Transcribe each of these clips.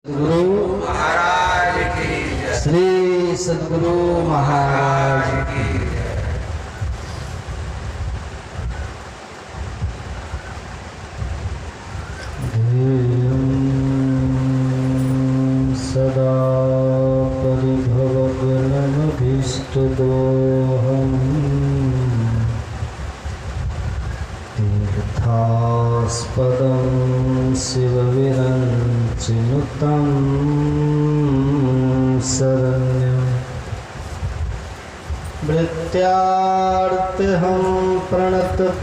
गुरु महाराज की जय। श्री सद्गुरु महाराज की जय। सदा परिभवगुणमभीष्टदोहम् तीर्थास्पदं शिवविरञ्चिनुतं शरण्यं भृत्यार्तिहं प्रणतपालभवाब्धिपूतं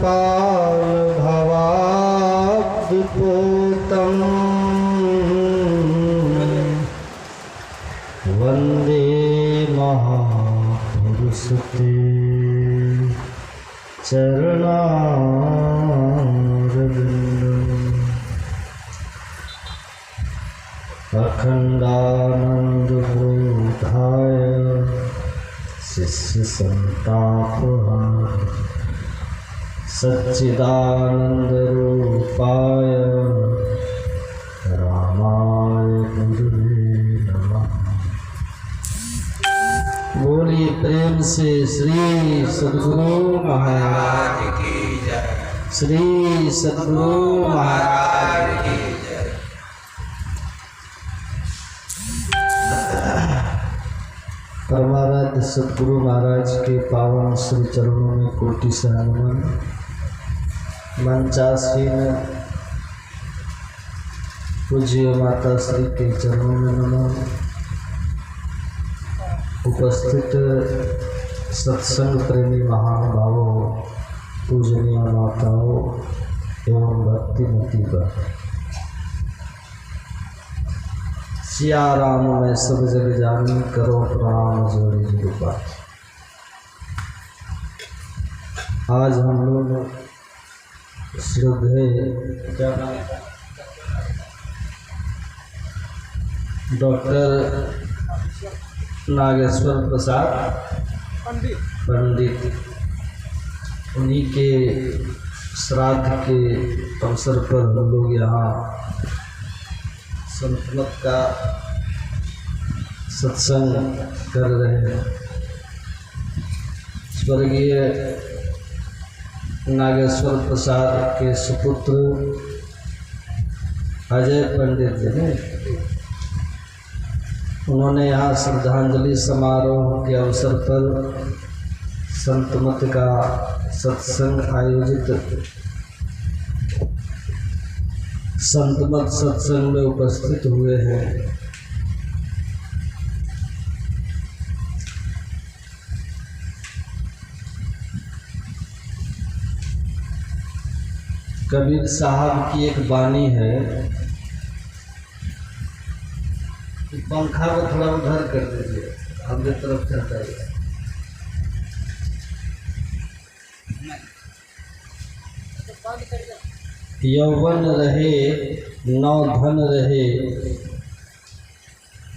वन्दे महापुरुषते चरणारविन्दम् अखण्डानन्दबोधाय शिष्यसन्तापहाय सच्चिदानन्दरूपाय रामाय गुरुवे नमः। बोलिए प्रेम से श्री सद्गुरु महाराज की जय। श्री सद्गुरु महाराज की जय। परमाराध्य सद्गुरु महाराज के पावन श्री चरणों में कोटि से नमन। मंचासीन पूज्य माता श्री के चरणों में नमन। उपस्थित सत्संग प्रेमी महानुभावों, पूजनीय माताओं एवं भक्तिमती बहनों, सिया राम में सब जग जानी, करो प्रणाम जोड़ी जुड़वा। आज हम लोग श्रद्धेय डॉक्टर नागेश्वर प्रसाद पंडित उन्हीं के श्राद्ध के अवसर पर हम लोग यहाँ संतमत का सत्संग कर रहे हैं। स्वर्गीय नागेश्वर प्रसाद के सुपुत्र अजय पंडित जी ने उन्होंने यहाँ श्रद्धांजलि समारोह के अवसर पर संतमत का सत्संग आयोजित संतमत सत्संग में उपस्थित हुए हैं। कबीर साहब की एक वाणी है, पंखा को थोड़ा उधर कर दीजिए, हमने तरफ चलता है। यौवन रहे नौ धन रहे,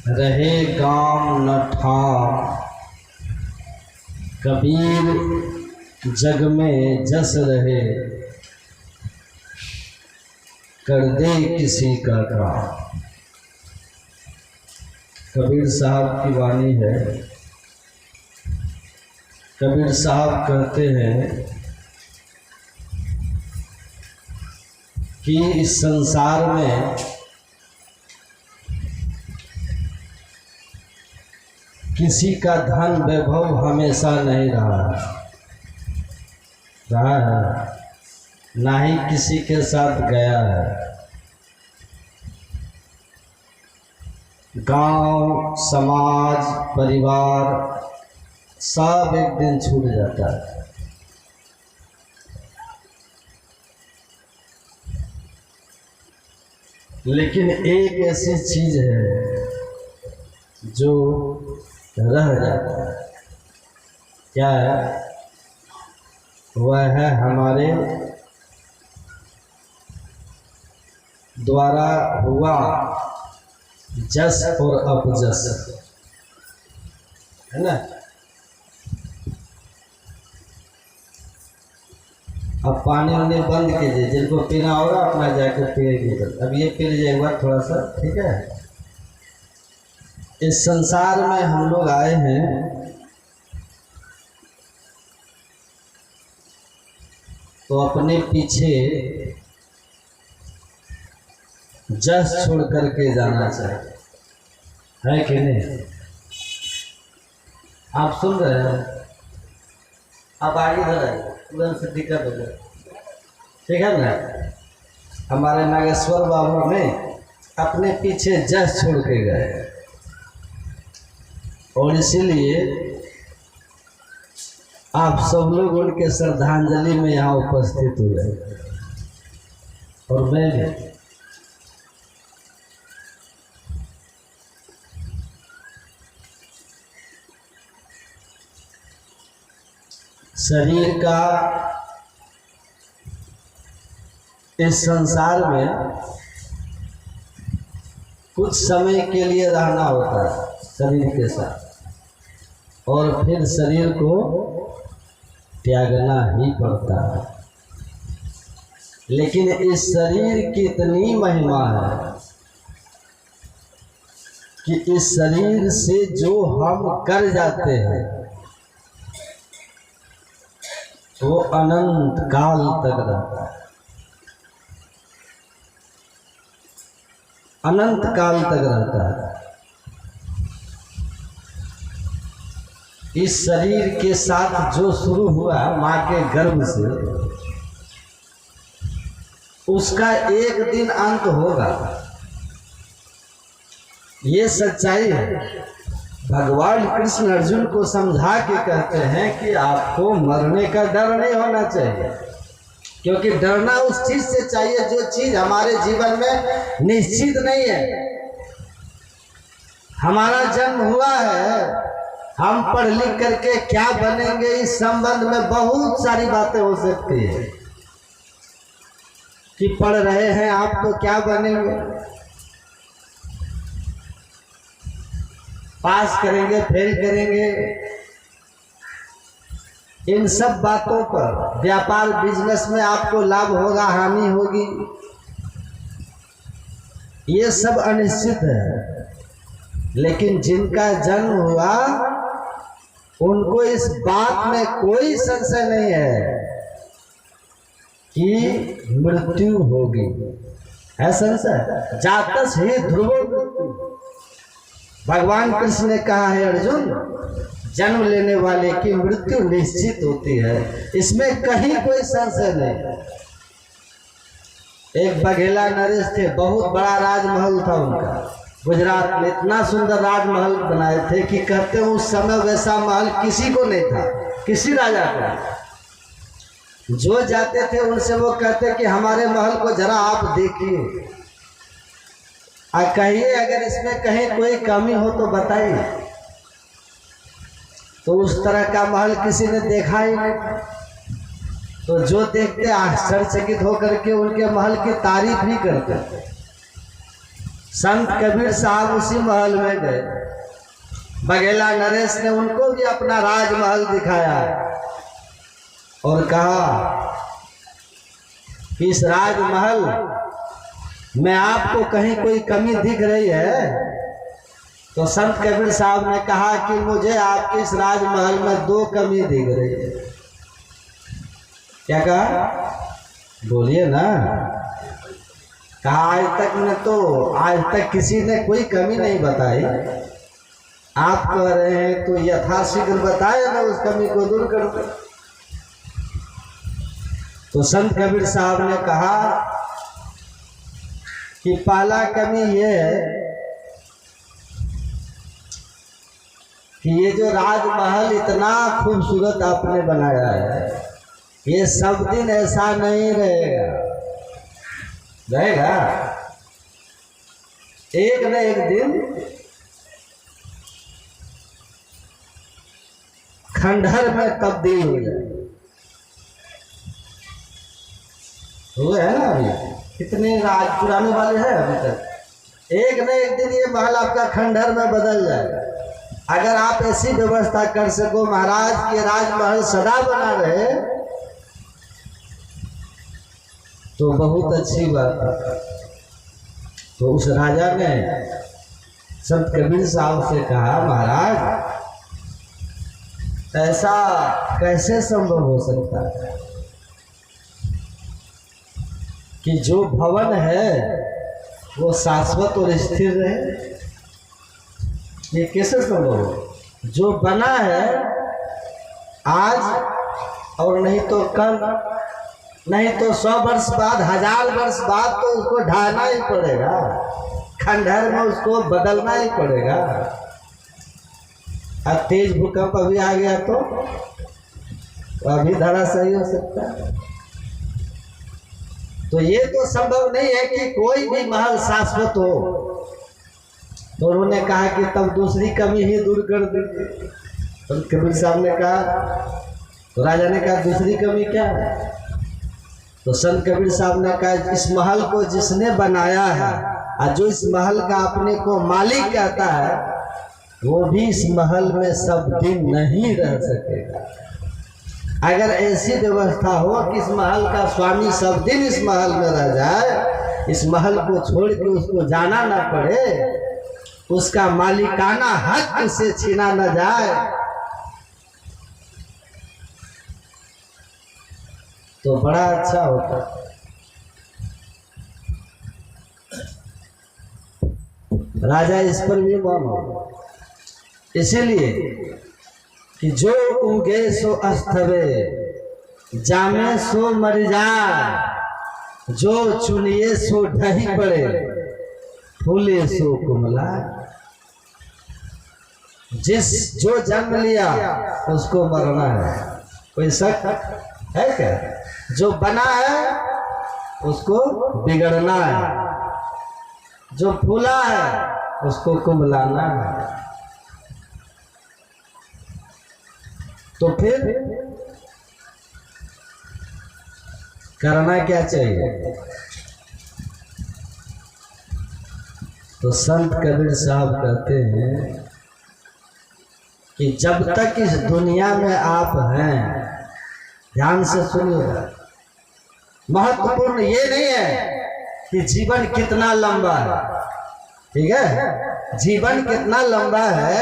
रहे गाम न ठाम, कबीर जग में जस रहे, कर दे किसी का काम। कबीर साहब की वाणी है। कबीर साहब कहते हैं कि इस संसार में किसी का धन वैभव हमेशा नहीं रहा है, ना ही किसी के साथ गया है। गांव, समाज, परिवार सब एक दिन छूट जाता है। लेकिन एक ऐसी चीज है जो रह जाता है। क्या है? वह है हमारे द्वारा हुआ जस और अपजस, है ना। अब पानी वानी बंद कीजिए, जिनको पीना होगा अपना जाकर पिएगी। अब ये पी लीजिए एक बार थोड़ा सा, ठीक है। इस संसार में हम लोग आए हैं तो अपने पीछे जस छोड़ करके जाना चाहिए, है कि नहीं? आप सुन रहे हैं? आप आगे उधर से दिक्कत हो जाए, ठीक है ना? हमारे नागेश्वर बाबू ने अपने पीछे जस छोड़ के गए और इसीलिए आप सब लोग उनके श्रद्धांजलि में यहाँ उपस्थित हुए और मैं भी। शरीर का इस संसार में कुछ समय के लिए रहना होता है शरीर के साथ, और फिर शरीर को त्यागना ही पड़ता है। लेकिन इस शरीर की इतनी महिमा है कि इस शरीर से जो हम कर जाते हैं वो अनंत काल तक रहता है, अनंत काल तक रहता है। इस शरीर के साथ जो शुरू हुआ माँ के गर्भ से, उसका एक दिन अंत होगा, ये सच्चाई है। भगवान कृष्ण अर्जुन को समझा के कहते हैं कि आपको मरने का डर नहीं होना चाहिए, क्योंकि डरना उस चीज से चाहिए जो चीज हमारे जीवन में निश्चित नहीं है। हमारा जन्म हुआ है, हम पढ़ लिख करके क्या बनेंगे इस संबंध में बहुत सारी बातें हो सकती है कि पढ़ रहे हैं आप तो क्या बनेंगे, पास करेंगे फेल करेंगे, इन सब बातों पर व्यापार बिजनेस में आपको लाभ होगा हानि होगी, ये सब अनिश्चित है। लेकिन जिनका जन्म हुआ उनको इस बात में कोई संशय नहीं है कि मृत्यु होगी, है संशय? जातस ही ध्रुवो मृत्यु। भगवान कृष्ण ने कहा है अर्जुन, जन्म लेने वाले की मृत्यु निश्चित होती है, इसमें कहीं कोई संशय नहीं। एक बघेला नरेश थे, बहुत बड़ा राजमहल था उनका गुजरात में, इतना सुंदर राजमहल बनाए थे कि कहते हैं उस समय वैसा महल किसी को नहीं था, किसी राजा को। जो जाते थे उनसे वो कहते कि हमारे महल को जरा आप देखिए और कहिए अगर इसमें कहीं कोई कमी हो तो बताइए। तो उस तरह का महल किसी ने देखा ही नहीं, तो जो देखते आश्चर्यचकित होकर के उनके महल की तारीफ भी करते। संत कबीर साहब उसी महल में गए, बघेला नरेश ने उनको भी अपना राजमहल दिखाया और कहा कि इस राजमहल में आपको कहीं कोई कमी दिख रही है? तो संत कबीर साहब ने कहा कि मुझे आपके इस राजमहल में दो कमी दिख रही है। क्या कहा? बोलिए ना। कहा आज तक किसी ने कोई कमी नहीं बताई, आप कह रहे हैं तो यथाशीघ्र बताए ना उस कमी को दूर कर दो। तो संत कबीर साहब ने कहा कि पहला कमी ये है कि ये जो राजमहल इतना खूबसूरत आपने बनाया है, ये सब दिन ऐसा नहीं रहेगा, रहेगा एक न एक दिन खंडहर में तब्दील हो जाए। हुए है ना, अभी कितने राज पुराने वाले हैं अभी तक, एक न एक दिन ये महल आपका खंडहर में बदल जाएगा। अगर आप ऐसी व्यवस्था कर सको महाराज के राजमहल सदा बना रहे तो बहुत अच्छी बात है। तो उस राजा ने संत कबीर साहब से कहा, महाराज ऐसा कैसे संभव हो सकता है कि जो भवन है वो शाश्वत और स्थिर रहे? ये कैसे संभव हो? जो बना है आज और नहीं तो कल, नहीं तो 100 वर्ष बाद, 1000 वर्ष बाद तो उसको ढाना ही पड़ेगा, खंडहर में उसको बदलना ही पड़ेगा। अब तेज भूकंप अभी आ गया तो अभी धराशायी हो सकता है। तो ये तो संभव नहीं है कि कोई भी महल शाश्वत हो। तो उन्होंने कहा कि तब दूसरी कमी ही दूर कर दी। तो कबीर साहब ने कहा, तो राजा ने कहा दूसरी कमी क्या है? तो संत कबीर साहब ने कहा, इस महल को जिसने बनाया है और जो इस महल का अपने को मालिक कहता है, वो भी इस महल में सब दिन नहीं रह सकेगा। अगर ऐसी व्यवस्था हो कि इस महल का स्वामी सब दिन इस महल में रह जाए, इस महल को छोड़ के उसको जाना ना पड़े, उसका मालिकाना हक उसे छीना न जाए, तो बड़ा अच्छा होता। राजा इस पर भी मौन हो, इसीलिए कि जो उगे सो अस्थवे, जामे सो मर जाए, जो चुनिए सो ढही पड़े, फूले सो कुमला। जो जन्म लिया उसको मरना है, कोई शक है क्या? जो बना है उसको बिगड़ना है, जो फूला है उसको कुमलाना है। तो फिर करना क्या चाहिए? तो संत कबीर साहब कहते हैं कि जब तक इस दुनिया में आप हैं, ध्यान से सुनिएगा, महत्वपूर्ण ये नहीं है कि जीवन कितना लंबा है, ठीक है? जीवन कितना लंबा है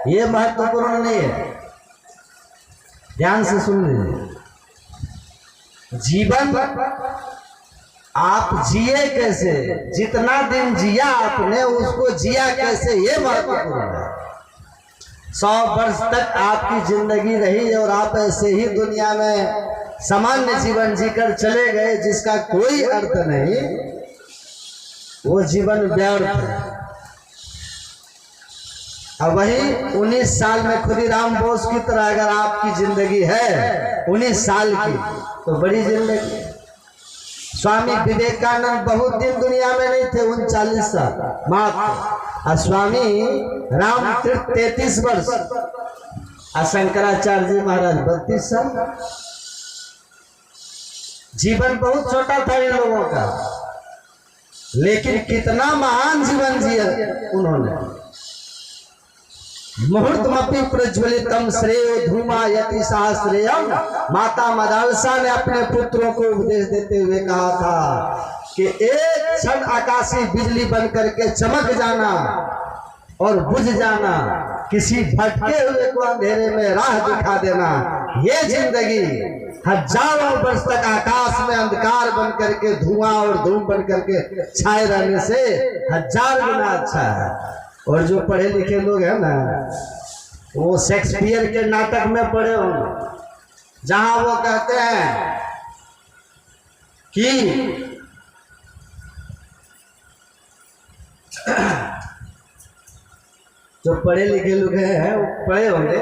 ये महत्वपूर्ण नहीं है। ध्यान से सुन लीजिए, जीवन आप जिए कैसे, जितना दिन जिया आपने उसको जिया कैसे, ये महत्वपूर्ण है। 100 वर्ष तक आपकी जिंदगी रही और आप ऐसे ही दुनिया में सामान्य जीवन जीकर चले गए जिसका कोई अर्थ नहीं, वो जीवन व्यर्थ। अब वही 19 साल में खुदीराम बोस की तरह अगर आपकी जिंदगी है 19 साल की, तो बड़ी जिंदगी। स्वामी विवेकानंद बहुत दिन दुनिया में नहीं थे, 39 साल मात्र। और स्वामी राम तीर्थ 33 वर्ष, और शंकराचार्य जी महाराज 32 साल। जीवन बहुत छोटा था इन लोगों का, लेकिन कितना महान जीवन जिया उन्होंने। मुहूर्तमपि प्रज्वलितम श्रेयो धूमायति सहस्रेयम। माता मदालसा ने अपने पुत्रों को उपदेश देते हुए कहा था कि एक क्षण आकाशी बिजली बन करके चमक जाना और बुझ जाना, किसी भटके हुए को अंधेरे में राह दिखा देना, ये जिंदगी हजारों वर्ष तक आकाश में अंधकार बन करके, धुआं और धूम बन करके छाए रहने से 1000 गुना अच्छा है। और जो पढ़े लिखे लोग हैं ना, वो शेक्सपियर के नाटक में पढ़े होंगे, जहां वो कहते हैं कि जो पढ़े लिखे लोग हैं वो पढ़े होंगे,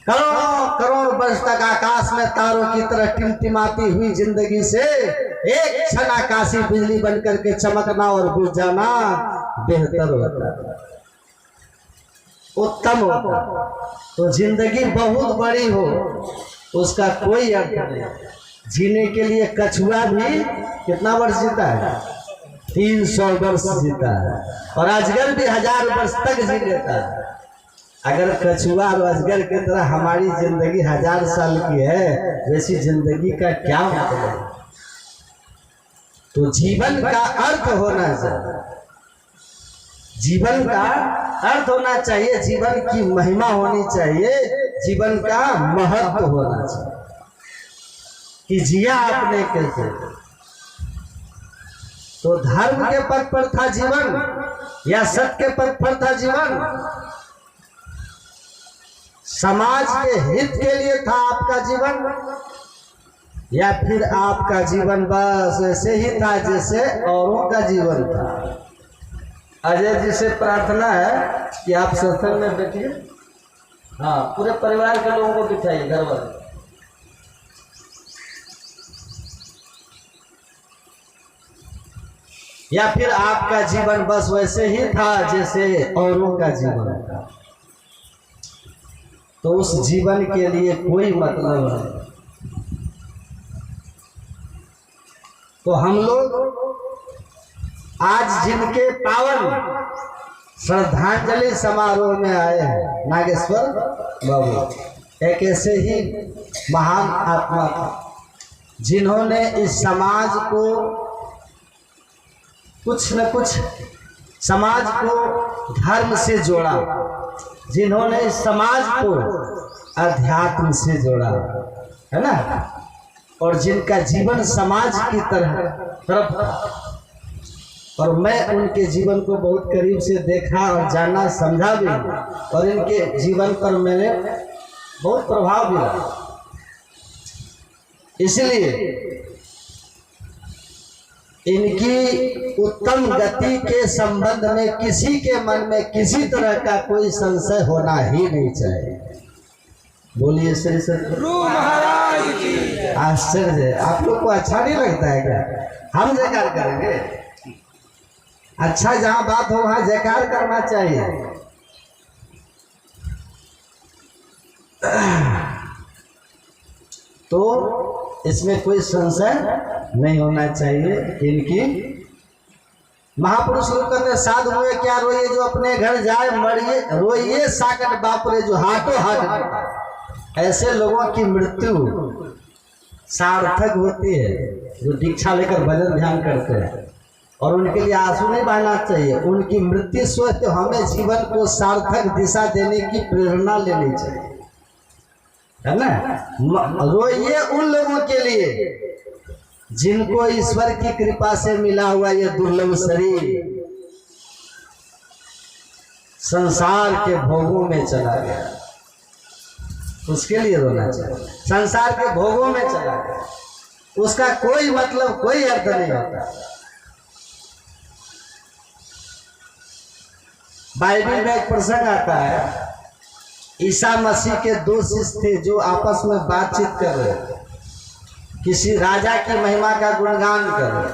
करोड़ों करोड़ वर्ष तक आकाश में तारों की तरह टिमटिमाती हुई जिंदगी से एक क्षण आकाशी बिजली बन करके चमकना और बुझ जाना बेहतर होता है, उत्तम होता। तो जिंदगी बहुत बड़ी हो उसका कोई अर्थ नहीं। जीने के लिए कछुआ भी कितना वर्ष जीता है? 300 वर्ष जीता है, और अजगर भी 1000 वर्ष तक जी लेता है। अगर कछुआ और अजगर की तरह हमारी जिंदगी 1000 साल की है, वैसी जिंदगी का क्या मतलब? तो जीवन का अर्थ होना चाहिए। जीवन का अर्थ होना चाहिए, जीवन की महिमा होनी चाहिए, जीवन का महत्व होना चाहिए कि जिया आपने कैसे। तो धर्म के पथ पर था जीवन या सत्य के पथ पर था जीवन? समाज के हित के लिए था आपका जीवन, या फिर आपका जीवन बस ऐसे ही था जैसे औरों का जीवन था? अजय जी से प्रार्थना है कि आप सत्संग में बैठिए। हाँ, पूरे परिवार के लोगों को बिठाइए, घर वाले। या फिर आपका जीवन बस वैसे ही था जैसे औरों का जीवन था? तो उस जीवन के लिए कोई मतलब नहीं। तो हम लोग आज जिनके पावन श्रद्धांजलि समारोह में आए हैं, नागेश्वर बाबू एक ऐसे ही महान आत्मा था जिन्होंने इस समाज को कुछ न कुछ, समाज को धर्म से जोड़ा, जिन्होंने इस समाज को अध्यात्म से जोड़ा, है ना, और जिनका जीवन समाज की तरफ। और मैं उनके जीवन को बहुत करीब से देखा और जाना, समझा भी, और इनके जीवन पर मैंने बहुत प्रभाव भी रहा। इसलिए इनकी उत्तम गति के संबंध में किसी के मन में किसी तरह का कोई संशय होना ही नहीं चाहिए। बोलिए श्री सतगुरु महाराज की। आश्चर्य है, आप लोग को अच्छा नहीं लगता है क्या? हम जयकार करेंगे। अच्छा, जहां बात हो वहां जयकार करना चाहिए। तो इसमें कोई संशय नहीं होना चाहिए। इनकी महापुरुष लोग कहते साधु हुए क्या रोइए जो अपने घर जाए, मरिए रोइए साकट बापरे जो हाथों हाथ। ऐसे लोगों की मृत्यु सार्थक होती है जो दीक्षा लेकर भजन ध्यान करते हैं, और उनके लिए आंसू नहीं बहाना चाहिए। उनकी मृत्यु सोच तो हमें जीवन को सार्थक दिशा देने की प्रेरणा लेनी चाहिए, है ना। रोइए उन लोगों के लिए जिनको ईश्वर की कृपा से मिला हुआ ये दुर्लभ शरीर संसार के भोगों में चला गया, उसके लिए रोना चाहिए। संसार के भोगों में चला गया, उसका कोई मतलब, कोई अर्थ नहीं होता। बाइबल में एक प्रसंग आता है, ईसा मसीह के दो शिष्य थे जो आपस में बातचीत कर रहे थे, किसी राजा की महिमा का गुणगान कर रहे।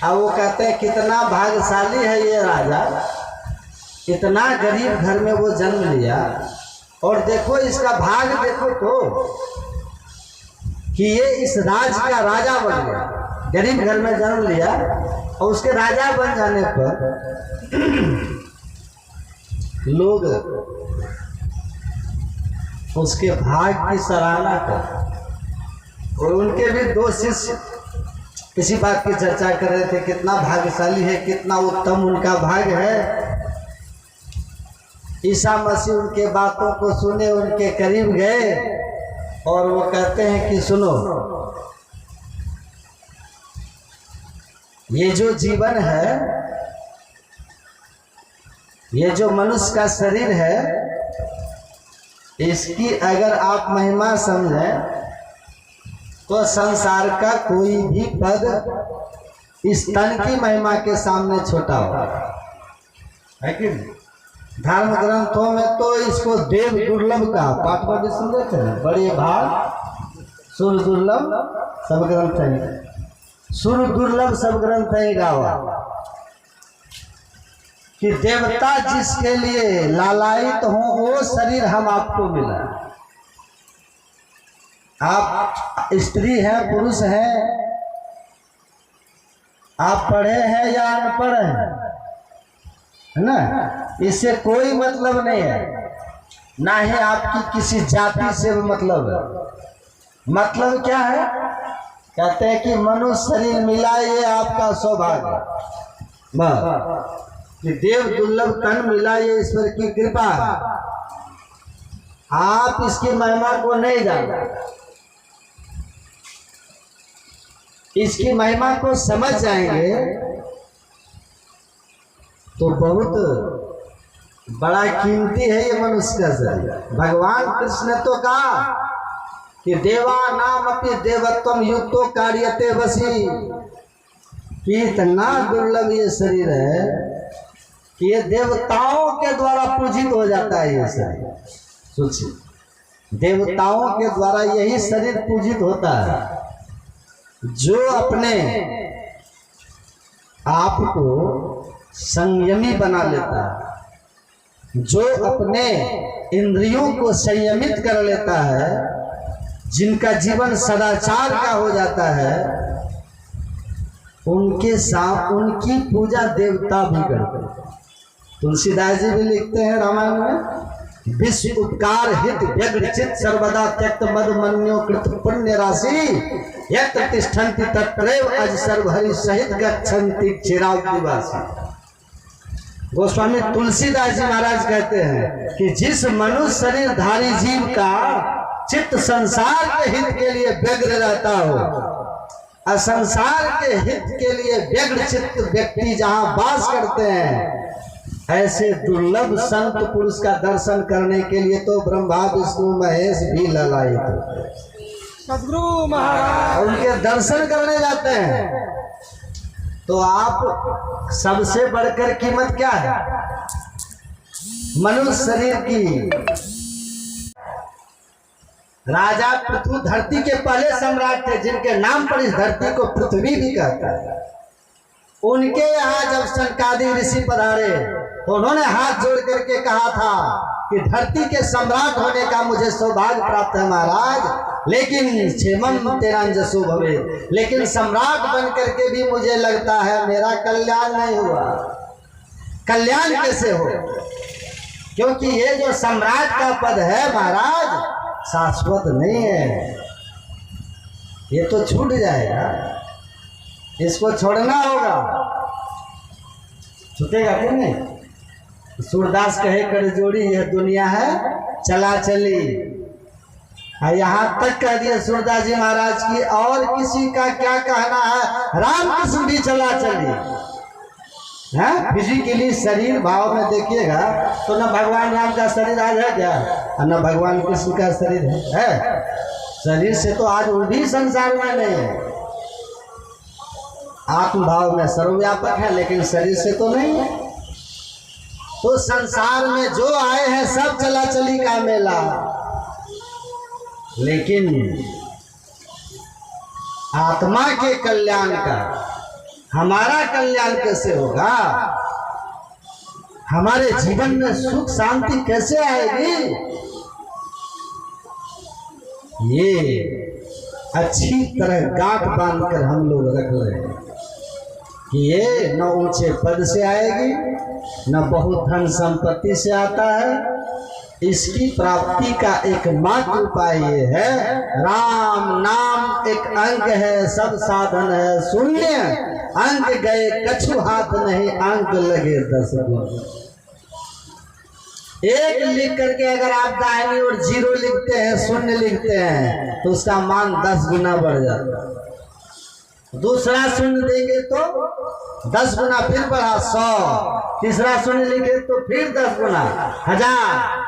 अब वो कहते हैं कितना भाग्यशाली है ये राजा, इतना गरीब घर में वो जन्म लिया, और देखो इसका भाग देखो तो कि ये इस राज का राजा बन गया। गरीब घर में जन्म लिया और उसके राजा बन जाने पर लोग उसके भाग की सराहना कर। और उनके भी दो शिष्य इसी बात की चर्चा कर रहे थे, कितना भाग्यशाली है, कितना उत्तम उनका भाग है। ईसा मसीह उनके बातों को सुने, उनके करीब गए और वो कहते हैं कि सुनो, ये जो जीवन है, ये जो मनुष्य का शरीर है, इसकी अगर आप महिमा समझें तो संसार का कोई भी पद इस तन की महिमा के सामने छोटा होगा, है कि नहीं? धर्म ग्रंथों में तो इसको देव दुर्लभ का पाठ पर भी सुन रहे थे, बड़े भाग सुर दुर्लभ सब ग्रंथ है, सुर दुर्लभ सब ग्रंथ है गावा, कि देवता जिसके लिए लालायित हो वो शरीर हम आपको मिला। आप स्त्री हैं, पुरुष हैं, आप पढ़े हैं या अनपढ़ हैं, है ना, इससे कोई मतलब नहीं है, ना ही आपकी किसी जाति से मतलब है। मतलब क्या है? कहते हैं कि मनुष्य शरीर मिला, ये आपका सौभाग्य। कि देव दुर्लभ तन मिला, ये ईश्वर की कृपा है। आप इसकी महिमा को नहीं जानते, इसकी महिमा को समझ जाएंगे तो बहुत बड़ा कीमती है ये मनुष्य का शरीर। भगवान कृष्ण ने तो कहा कि देवा नाम अपनी देवत्वम युक्तो कार्यते वसी, कि इतना दुर्लभ ये शरीर है कि ये देवताओं के द्वारा पूजित हो जाता है। ये शरीर सोचिए, देवताओं के द्वारा यही शरीर पूजित होता है। जो अपने आप को संयमी बना लेता है, जो अपने इंद्रियों को संयमित कर लेता है, जिनका जीवन सदाचार का हो जाता है, उनके साथ उनकी पूजा देवता भी करते हैं। तुलसीदास जी भी लिखते हैं रामायण में, विश्व उपकार हित व्यग्र चित सर्वदा त्यक्त मद मन्यो कृत पुण्य राशि यत्र तिष्ठन्ति तत्रैव अज सर्वहरि सहित गच्छन्ति चिराग निवासी। गोस्वामी तुलसीदास जी महाराज कहते हैं कि जिस मनुष्य शरीरधारी जीव का चित्त संसार के हित के लिए व्यग्र रहता हो, और संसार के हित के लिए व्यग्र चित्त व्यक्ति जहाँ वास करते हैं, ऐसे दुर्लभ संत पुरुष का दर्शन करने के लिए तो ब्रह्मा विष्णु महेश भी ललायित होते हैं। सद्गुरु महाराज उनके दर्शन करने जाते हैं। तो आप सबसे बढ़कर कीमत क्या है मनुष्य शरीर की? राजा पृथ्वी धरती के पहले सम्राट थे, जिनके नाम पर इस धरती को पृथ्वी भी कहता है। उनके यहाँ जब सनकादिक ऋषि पधारे तो उन्होंने हाथ जोड़ करके कहा था कि धरती के सम्राट होने का मुझे सौभाग्य प्राप्त है महाराज, लेकिन क्षेमम तेरांजसो भवे, लेकिन सम्राट बन करके भी मुझे लगता है मेरा कल्याण नहीं हुआ। कल्याण कैसे हो? क्योंकि ये जो सम्राट का पद है महाराज शाश्वत नहीं है, ये तो छूट जाएगा, इसको छोड़ना होगा। छूटेगा कि नहीं? सूरदास कहे कर जोड़ी यह दुनिया है चला चली। यहाँ तक कह दिया सूरदास जी महाराज की, और किसी का क्या कहना है, रामकृष्ण भी चला चली है। फिजिकली शरीर भाव में देखिएगा तो न भगवान राम का शरीर आज है क्या, और न भगवान कृष्ण का शरीर है। शरीर से तो आज वो भी संसार में नहीं है, आत्मभाव में सर्वव्यापक है, लेकिन शरीर से तो नहीं है। तो संसार में जो आए हैं सब चला चली का मेला, लेकिन आत्मा के कल्याण का हमारा कल्याण कैसे होगा? हमारे जीवन में सुख शांति कैसे आएगी? ये अच्छी तरह गांठ बांधकर हम लोग रख रहे हैं कि ये न ऊंचे पद से आएगी, न बहुत धन संपत्ति से आता है। इसकी प्राप्ति का एकमात्र उपाय ये है, राम नाम एक अंग है, सब साधन है शून्य, अंग गए कछु हाथ नहीं, अंक लगे 10 गुण। एक लिख करके अगर आप दाहिनी और 0 लिखते हैं, शून्य लिखते हैं, तो उसका मान 10 गुना बढ़ जाता है। दूसरा शून्य देंगे तो 10 गुना फिर बढ़ा 100, तीसरा शून्य लिखे तो फिर 10 गुना 1000।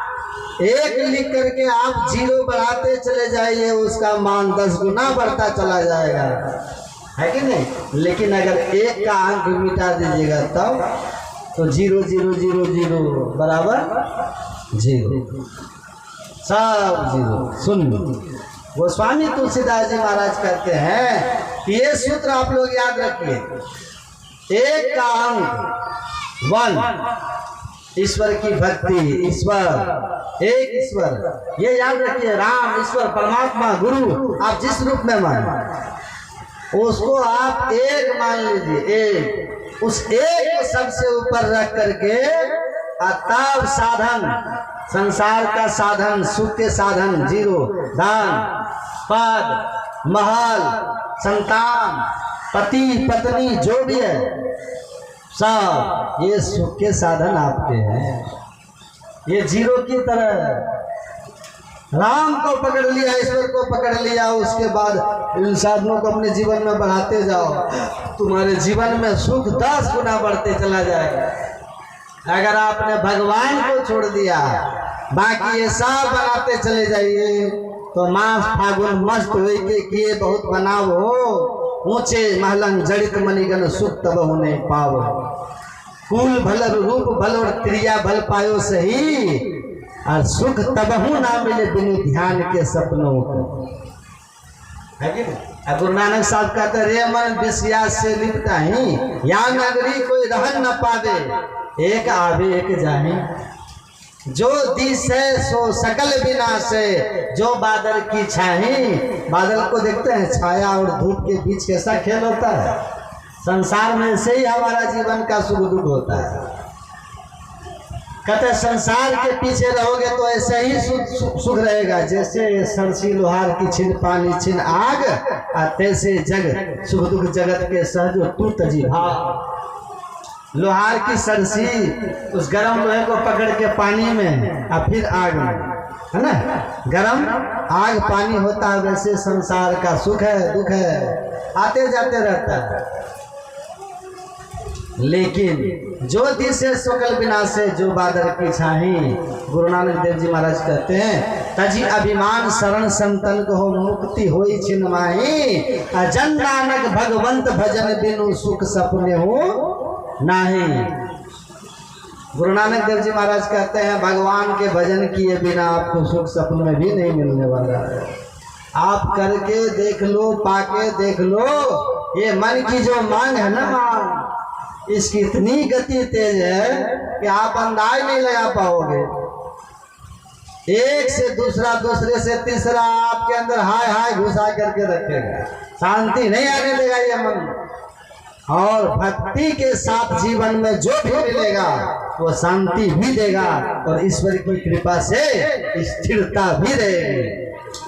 एक लिख करके आप 0 बढ़ाते चले जाइए, उसका मान 10 गुना बढ़ता चला जाएगा, है कि नहीं? लेकिन अगर एक का अंक मिटा दीजिएगा तब तो 0 0 0 0 बराबर 0, सब 0 शून्य। गोस्वामी तुलसीदास जी महाराज कहते हैं कि ये सूत्र आप लोग याद रखिए, एक का अंक 1 ईश्वर की भक्ति, ईश्वर एक ईश्वर, ये याद रखिए। राम ईश्वर परमात्मा गुरु आप जिस रूप में माने उसको आप एक मान लीजिए, एक, उस एक को सबसे ऊपर रख करके तब साधन, संसार का साधन, सुख के साधन 0, धन पद महल संतान पति पत्नी जो भी है सब ये सुख के साधन आपके हैं। ये जीरो की तरह राम को पकड़ लिया, ईश्वर को पकड़ लिया, उसके बाद इन साधनों को अपने जीवन में बढ़ाते जाओ, तुम्हारे जीवन में सुख 10 गुना बढ़ते चला जाएगा। अगर आपने भगवान को छोड़ दिया, बाकी ये सब बनाते चले जाइए, तो मास फागुन मस्त हुई के किए बहुत बनाव हो, ऊंचे महलन जड़ित मणिगण सुख तब होने पाव, कुल भल रूप भल और क्रिया भल पायो सही, और सुख तबहू ना मिले बिनु ध्यान के सपनों को। है कि नहीं? गुरु नानक साहब कहते रे मन विषया से लिपटा ही, या नगरी कोई रहन न पावे, एक आवे एक जाहे, जो दिस है सो सकल विनाश है, जो बादल की छाही। बादल को देखते हैं, छाया और धूप के बीच कैसा खेल होता है। संसार में से ही हमारा जीवन का सुख दुख होता है। कहते संसार के पीछे रहोगे तो ऐसे ही सुख रहेगा, जैसे सरसी लोहार की छिन पानी छिन आग, तैसे जग सुख दुख जगत के सहज तू तजी भाव। लोहार की सरसी उस गरम लोहे को पकड़ के पानी में और फिर आग में, है ना, गरम आग पानी होता है, वैसे संसार का सुख है दुख है आते जाते रहता है। लेकिन जो दिसे सकल विनाश है, जो बादल की छाही। गुरु नानक देव जी महाराज कहते हैं, तजी अभिमान शरण संतन को हो मुक्ति होई छिन माही, जन नानक भगवंत भजन बिनु सुख सपने हो नहीं। गुरु नानक देव जी महाराज कहते हैं, भगवान के भजन किए बिना आपको सुख सपन में भी नहीं मिलने वाला है। आप करके देख लो, पाके देख लो, ये मन की जो मांग है ना, मांग इसकी इतनी गति तेज है कि आप अंदाज नहीं लगा पाओगे। एक से दूसरा, दूसरे से तीसरा आपके अंदर हाय हाय घुसा करके रखेगा, शांति नहीं आने देगा ये मन। और भक्ति के साथ जीवन में जो भी मिलेगा वो शांति भी देगा, और ईश्वर की कृपा से स्थिरता भी रहेगी।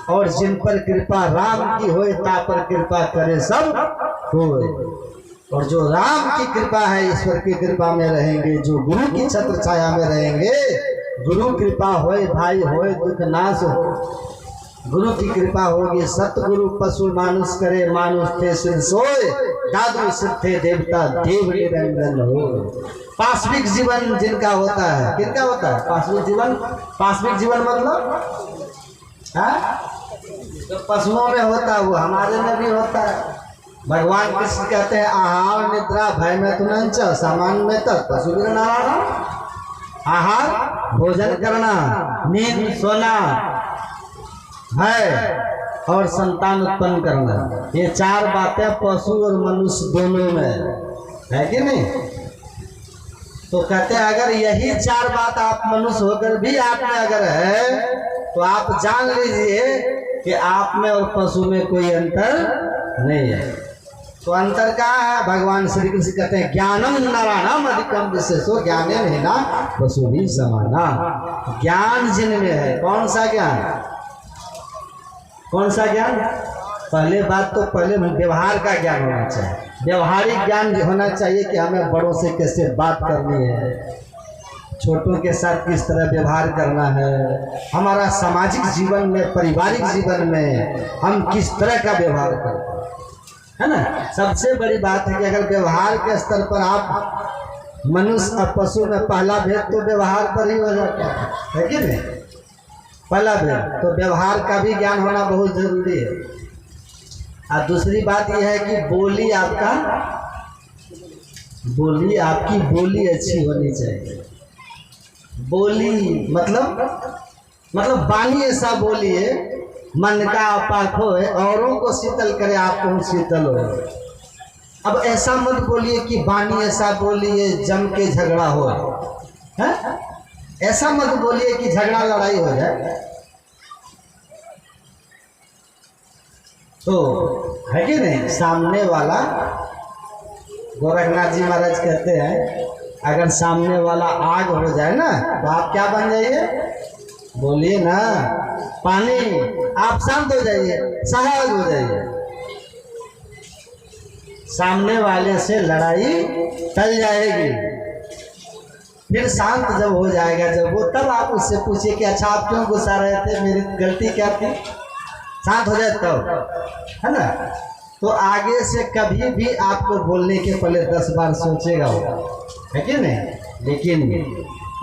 और जिन पर कृपा राम की होए, ता पर कृपा करे सब होए। और जो राम की कृपा है, ईश्वर की कृपा में रहेंगे, जो गुरु की छत्र छाया में रहेंगे, गुरु कृपा होए भाई होए दुख नाश हो। गुरु की कृपा होगी, सतगुरु पशु मानुष करे, मानुष थे सिर सोए, दादू सिद्धे देवता देव निरंजन हो। पाश्विक जीवन जिनका होता है, किनका होता है पाश्विक जीवन? पाश्विक जीवन मतलब तो पशुओं में होता है, वो हमारे में भी होता है। भगवान कृष्ण कहते हैं, आहार निद्रा भय में तुनंच सामान में तक पशु नारायण। आहार भोजन करना, नींद सोना, भय और संतान उत्पन्न करना, ये 4 बातें पशु और मनुष्य दोनों में है कि नहीं। तो कहते हैं अगर यही 4 बात आप मनुष्य होकर भी आप में अगर है, तो आप जान लीजिए कि आप में और पशु में कोई अंतर नहीं है। तो अंतर कहाँ है? भगवान श्री कृष्ण कहते हैं, ज्ञानम नारायणम अधिकम विशेषो ज्ञाने नहीं ना पशु भी समाना। ज्ञान जिनमें है, कौन सा ज्ञान? कौन सा ज्ञान? पहले बात तो पहले व्यवहार का ज्ञान होना चाहिए। व्यवहारिक ज्ञान होना चाहिए कि हमें बड़ों से कैसे बात करनी है, छोटों के साथ किस तरह व्यवहार करना है, हमारा सामाजिक जीवन में, पारिवारिक जीवन में हम किस तरह का व्यवहार करते हैं, है ना। सबसे बड़ी बात है कि अगर व्यवहार के स्तर पर आप मनुष्य और पशु में पहला भेद तो व्यवहार पर ही हो जाता है कि नहीं? पहला भेद तो व्यवहार का भी ज्ञान होना बहुत जरूरी है। और दूसरी बात यह है कि बोली आपकी बोली अच्छी होनी चाहिए। बोली मतलब वाणी ऐसा बोलिए, मन का अपाक हो, औरों को शीतल करे, आपको शीतल हो। अब ऐसा मत बोलिए कि वाणी ऐसा बोलिए जम के झगड़ा हो, है? ऐसा मत बोलिए कि झगड़ा लड़ाई हो जाए। तो है कि नहीं? सामने वाला, गोरखनाथ जी महाराज कहते हैं, अगर सामने वाला आग हो जाए ना, तो आप क्या बन जाइए? बोलिए ना, पानी। आप शांत हो जाइए, सहज हो जाइए। सामने वाले से लड़ाई टल जाएगी। फिर शांत जब हो जाएगा, जब वो, तब आप उससे पूछिए कि अच्छा आप क्यों गुस्सा रहे थे, मेरी गलती क्या थी, शांत हो जाए तब, है ना। तो आगे से कभी भी आपको बोलने के पहले 10 बार सोचेगा वो, है कि नहीं। लेकिन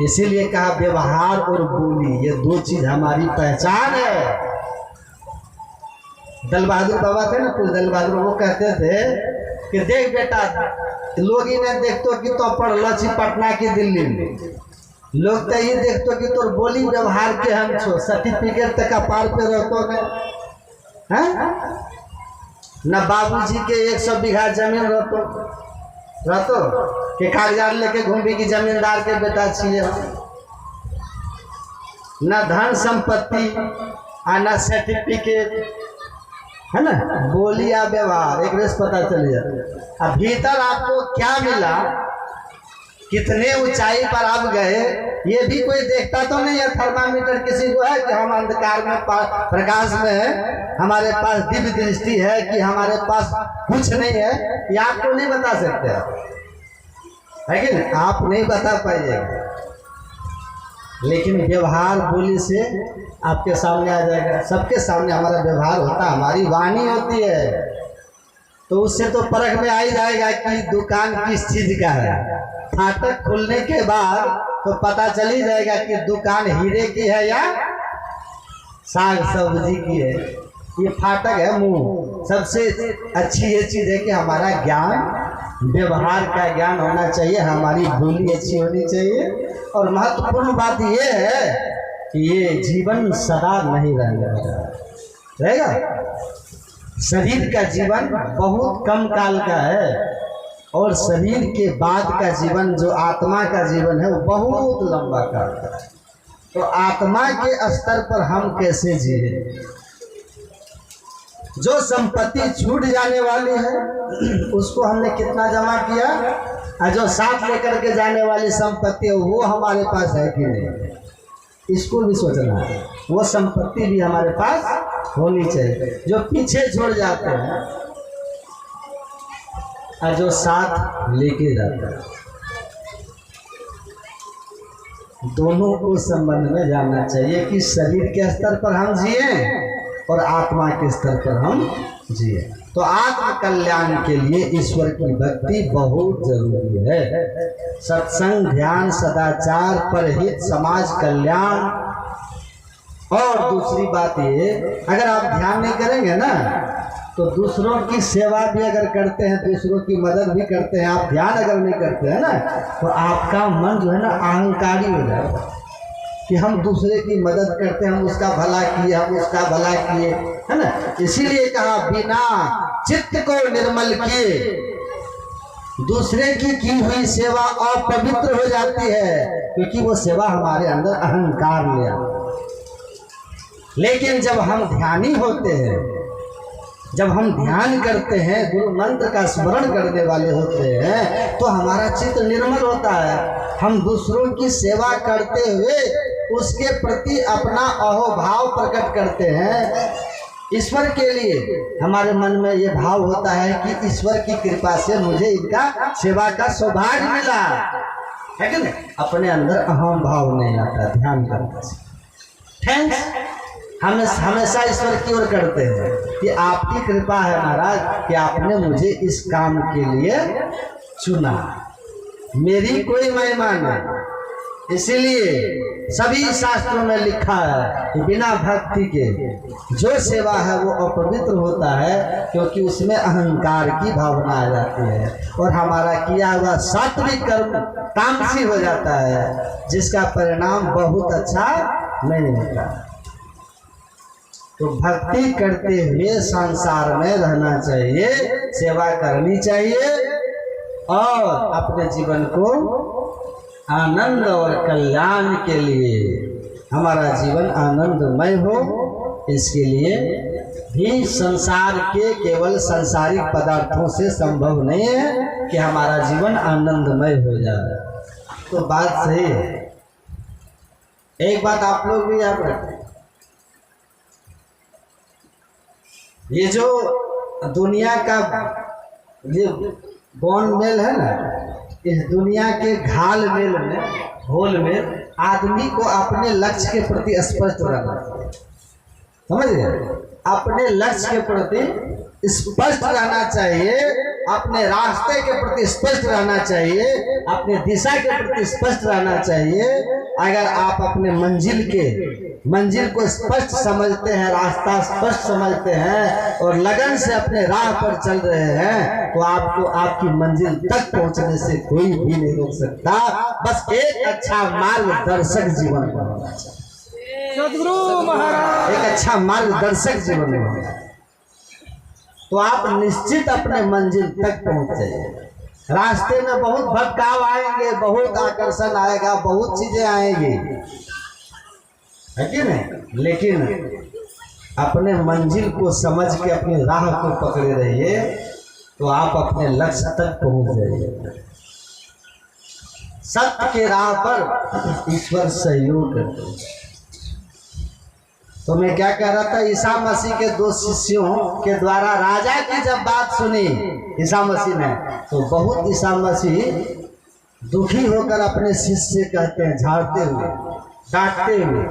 इसीलिए कहा व्यवहार और बोली ये 2 चीज हमारी पहचान है। दल बहादुर बाबा थे ना, कुछ दल बहादुर, वो कहते थे कि देख बेटा, लोग इन्हें देखते कि तो पढ़ लची पटना की दिल्ली में, लोग तो ये देखते कि तो बोली व्यवहार के हम छो सर्टिफिकेट तक का पार पे रहते हैं न, बाबूजी के 100 बीघा जमीन रहतो के कागजात लेके घूमी की जमींदार के बेटा छिए, न धन संपत्ति आ न सर्टिफिकेट, है ना। बोली या व्यवहार एक रेस पता चल जाता। अब भीतर आपको क्या मिला, कितने ऊंचाई पर आप गए, ये भी कोई देखता तो नहीं है। थर्मामीटर किसी को है कि हम अंधकार में प्रकाश में है, हमारे पास दिव्य दृष्टि है कि हमारे पास कुछ नहीं है, ये आपको नहीं बता सकते, है कि नहीं, आप नहीं बता पाइएगा। लेकिन व्यवहार बोली से आपके सामने आ जाएगा। सबके सामने हमारा व्यवहार होता है, हमारी वाणी होती है, तो उससे तो परख में आ ही जाएगा कि दुकान किस चीज का है। फाटक खुलने के बाद तो पता चल ही जाएगा कि दुकान हीरे की है या साग सब्जी की है। ये फाटक है मुंह। सबसे अच्छी ये चीज है कि हमारा ज्ञान, व्यवहार का ज्ञान होना चाहिए, हमारी बोली अच्छी होनी चाहिए। और महत्वपूर्ण बात ये है कि ये जीवन सदा नहीं रहेगा। शरीर का जीवन बहुत कम काल का है, और शरीर के बाद का जीवन जो आत्मा का जीवन है वो बहुत लंबा काल का है। तो आत्मा के स्तर पर हम कैसे जिए। जो संपत्ति छूट जाने वाली है उसको हमने कितना जमा किया, और जो साथ लेकर के जाने वाली संपत्ति है वो हमारे पास है कि नहीं, इसको भी सोचना है। वो संपत्ति भी हमारे पास होनी चाहिए। जो पीछे छोड़ जाते हैं और जो साथ लेके जाते हैं, दोनों को संबंध में जानना चाहिए कि शरीर के स्तर पर हम जिए और आत्मा के स्तर पर हम जिए। तो आत्म कल्याण के लिए ईश्वर की भक्ति बहुत जरूरी है। सत्संग, ध्यान, सदाचार, परहित, समाज कल्याण। और दूसरी बात ये, अगर आप ध्यान नहीं करेंगे ना तो दूसरों की सेवा भी अगर करते हैं, दूसरों की मदद भी करते हैं, आप ध्यान अगर नहीं करते हैं ना तो आपका मन जो है ना अहंकारी हो जाएगा कि हम दूसरे की मदद करते हैं, हम उसका भला किए, हम उसका भला किए, है ना। इसीलिए कहा बिना चित्त को निर्मल किए दूसरे की हुई सेवा अपवित्र हो जाती है, क्योंकि वो सेवा हमारे अंदर अहंकार ले आती है। लेकिन जब हम ध्यानी होते हैं, जब हम ध्यान करते हैं, गुरु मंत्र का स्मरण करने वाले होते हैं, तो हमारा चित्त निर्मल होता है। हम दूसरों की सेवा करते हुए उसके प्रति अपना अहोभाव प्रकट करते हैं। ईश्वर के लिए हमारे मन में ये भाव होता है कि ईश्वर की कृपा से मुझे इनका सेवा का सौभाग्य मिला, है कि नहीं। अपने अंदर अहम भाव नहीं आता ध्यान करने से। थैंक्स हम हमेशा ईश्वर की ओर करते हैं कि आपकी कृपा है महाराज कि आपने मुझे इस काम के लिए चुना, मेरी कोई महिमा नहीं। इसीलिए सभी शास्त्रों में लिखा है कि बिना भक्ति के जो सेवा है वो अपवित्र होता है, क्योंकि उसमें अहंकार की भावना आ जाती है और हमारा किया हुआ सात्विक कर्म तामसी हो जाता है, जिसका परिणाम बहुत अच्छा नहीं होता। तो भक्ति करते हुए संसार में रहना चाहिए, सेवा करनी चाहिए और अपने जीवन को आनंद और कल्याण के लिए हमारा जीवन आनंदमय हो, इसके लिए भी संसार के केवल सांसारिक पदार्थों से संभव नहीं है कि हमारा जीवन आनंदमय हो जाए। तो बात सही है। एक बात आप लोग भी याद रखें, ये जो दुनिया का ये बॉन मेल है ना, इस दुनिया के घाल मेल में, होल में आदमी को अपने लक्ष्य के प्रति स्पष्ट रहना चाहिए। समझ गए? अपने लक्ष्य के प्रति स्पष्ट रहना चाहिए, अपने रास्ते के प्रति स्पष्ट रहना चाहिए, अपने दिशा के प्रति स्पष्ट रहना चाहिए। अगर आप अपने मंजिल को स्पष्ट समझते हैं, रास्ता स्पष्ट समझते हैं और लगन से अपने राह पर चल रहे हैं, तो आपको आपकी मंजिल तक पहुंचने से कोई भी नहीं रोक सकता। बस एक अच्छा मार्गदर्शक जीवन बनाना चाहिए, सदगुरु महाराज। एक अच्छा मार्गदर्शक जीवन बनाना, तो आप निश्चित अपने मंजिल तक पहुंच जाइए। रास्ते में बहुत भटकाव आएंगे, बहुत आकर्षण आएगा, बहुत चीजें आएंगी, है कि नहीं? लेकिन अपने मंजिल को समझ के अपनी राह को पकड़े रहिए, तो आप अपने लक्ष्य तक पहुंच जाइए। सत्य के राह पर ईश्वर सहयोग करते हैं। तो मैं क्या कह रहा था, ईसा मसीह के 2 शिष्यों के द्वारा राजा की जब बात सुनी ईसा मसीह ने, तो बहुत ईसा मसीह दुखी होकर अपने शिष्य से कहते हैं, झाड़ते हुए, डांटते हुए,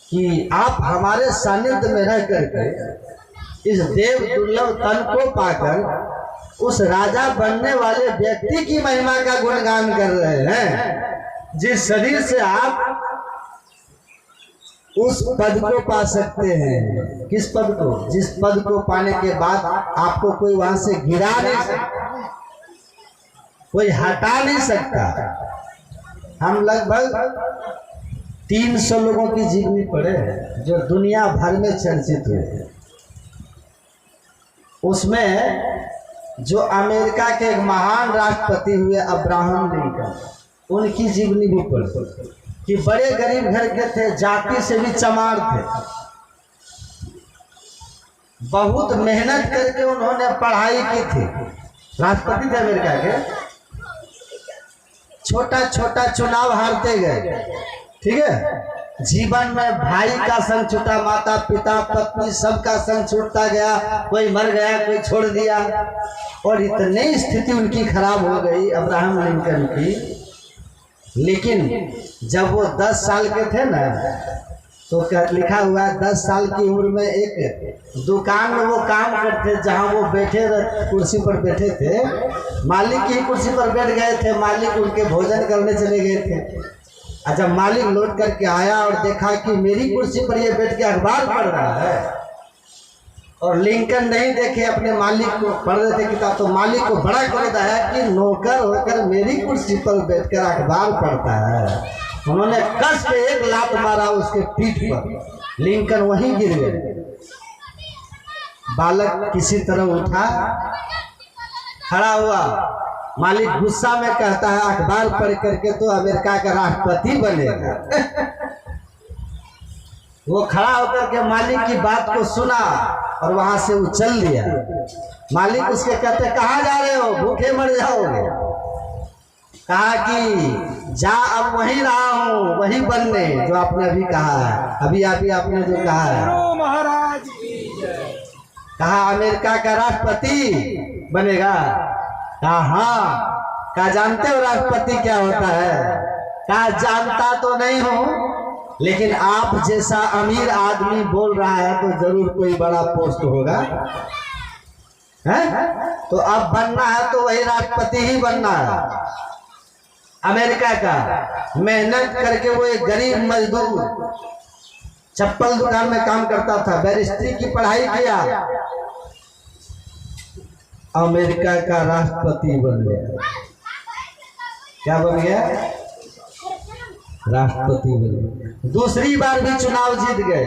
कि आप हमारे सानिध्य में रह करके इस देव दुर्लभ तन को पाकर उस राजा बनने वाले व्यक्ति की महिमा का गुणगान कर रहे हैं, जिस शरीर से आप उस पद को पा सकते हैं। किस पद को? जिस पद को पाने के बाद आपको कोई वहां से गिरा नहीं सकता, कोई हटा नहीं सकता। हम लगभग 300 लोगों की जीवनी पढ़े जो दुनिया भर में चर्चित हुए। उसमें जो अमेरिका के एक महान राष्ट्रपति हुए अब्राहम लिंकन, उनकी जीवनी भी पढ़े कि बड़े गरीब घर के थे, जाति से भी चमार थे, बहुत मेहनत करके उन्होंने पढ़ाई की थी। राष्ट्रपति थे अमेरिका के, छोटा छोटा चुनाव हारते गए, ठीक है। जीवन में भाई का संग छूटा, माता पिता पत्नी सबका संग छूटता गया, कोई मर गया, कोई छोड़ दिया, और इतनी स्थिति उनकी खराब हो गई अब्राहम लिंकन की। लेकिन जब वो 10 साल के थे ना, तो लिखा हुआ है 10 साल की उम्र में एक दुकान में वो काम करते, जहाँ वो बैठे कुर्सी पर बैठे थे, मालिक की कुर्सी पर बैठ गए थे, मालिक उनके भोजन करने चले गए थे। जब मालिक लौट करके आया और देखा कि मेरी कुर्सी पर ये बैठ के अखबार पढ़ रहा है, और लिंकन नहीं देखे अपने मालिक को पढ़ रहे थे किताब, तो मालिक को बड़ा क्रोध आया कि नौकर होकर मेरी कुर्सी पर बैठकर अखबार पढ़ता है। उन्होंने कस के एक लात मारा उसके पीठ पर, लिंकन वहीं गिर गए। बालक किसी तरह उठा, खड़ा हुआ, मालिक गुस्सा में कहता है, अखबार पढ़ करके तो अमेरिका का राष्ट्रपति बनेगा। वो खड़ा होकर के मालिक की बात को सुना और वहां से वो चल दिया। मालिक उसके कहते, कहाँ जा रहे हो, भूखे मर जाओगे। कहा कि जा, अब वहीं रहा हूँ, वहीं बनने, जो आपने अभी कहा है, अभी आपने जो कहा है, महाराज कहा अमेरिका का राष्ट्रपति बनेगा। कहा हाँ। कहा जानते हो राष्ट्रपति क्या होता है? कहा जानता तो नहीं हूँ, लेकिन आप जैसा अमीर आदमी बोल रहा है तो जरूर कोई बड़ा पोस्ट होगा, है? तो अब बनना है तो वही राष्ट्रपति ही बनना है अमेरिका का। मेहनत करके वो एक गरीब मजदूर चप्पल दुकान में काम करता था, बैरिस्ट्री की पढ़ाई किया, अमेरिका का राष्ट्रपति बन गया। क्या बन गया? राष्ट्रपति बन गए। दूसरी बार भी चुनाव जीत गए,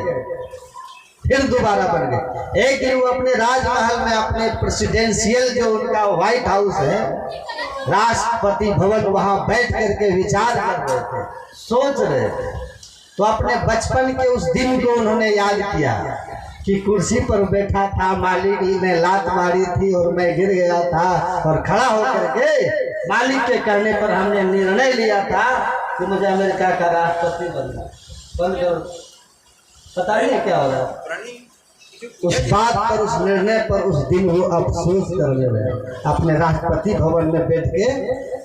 फिर दोबारा बन गए। एक दिन वो अपने राजमहल में, अपने प्रेसिडेंशियल जो उनका व्हाइट हाउस है, राष्ट्रपति भवन, वहां बैठ करके विचार कर रहे थे, सोच रहे थे। तो अपने बचपन के उस दिन को उन्होंने याद किया कि कुर्सी पर बैठा था, मालिक ने लात मारी थी और मैं गिर गया था, और खड़ा होकर के मालिक के कहने पर हमने निर्णय लिया था कि मुझे अमेरिका का राष्ट्रपति बनना। बंद करो, पता नहीं क्या हो रहा है। उस बात पर, उस निर्णय पर उस दिन वो अफसोस कर रहे हैं। अपने राष्ट्रपति भवन में बैठ के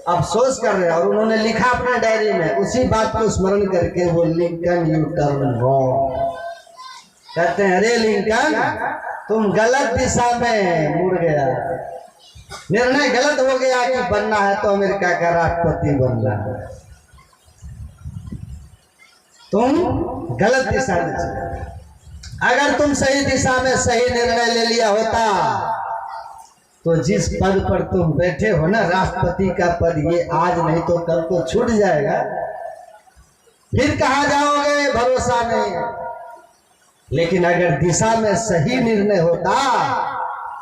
अफसोस कर रहे हैं और उन्होंने लिखा अपने डायरी में, उसी बात को स्मरण करके वो लिंकन यू टर्न रॉन्ग कहते हैं, अरे लिंकन तुम गलत दिशा में मुड़ गया, निर्णय गलत हो गया कि बनना है तो अमेरिका का राष्ट्रपति बनना है, तुम गलत दिशा में चले। अगर तुम सही दिशा में सही निर्णय ले लिया होता तो जिस पद पर तुम बैठे हो ना, राष्ट्रपति का पद, ये आज नहीं तो कल तो छूट जाएगा, फिर कहाँ जाओगे भरोसा नहीं। लेकिन अगर दिशा में सही निर्णय होता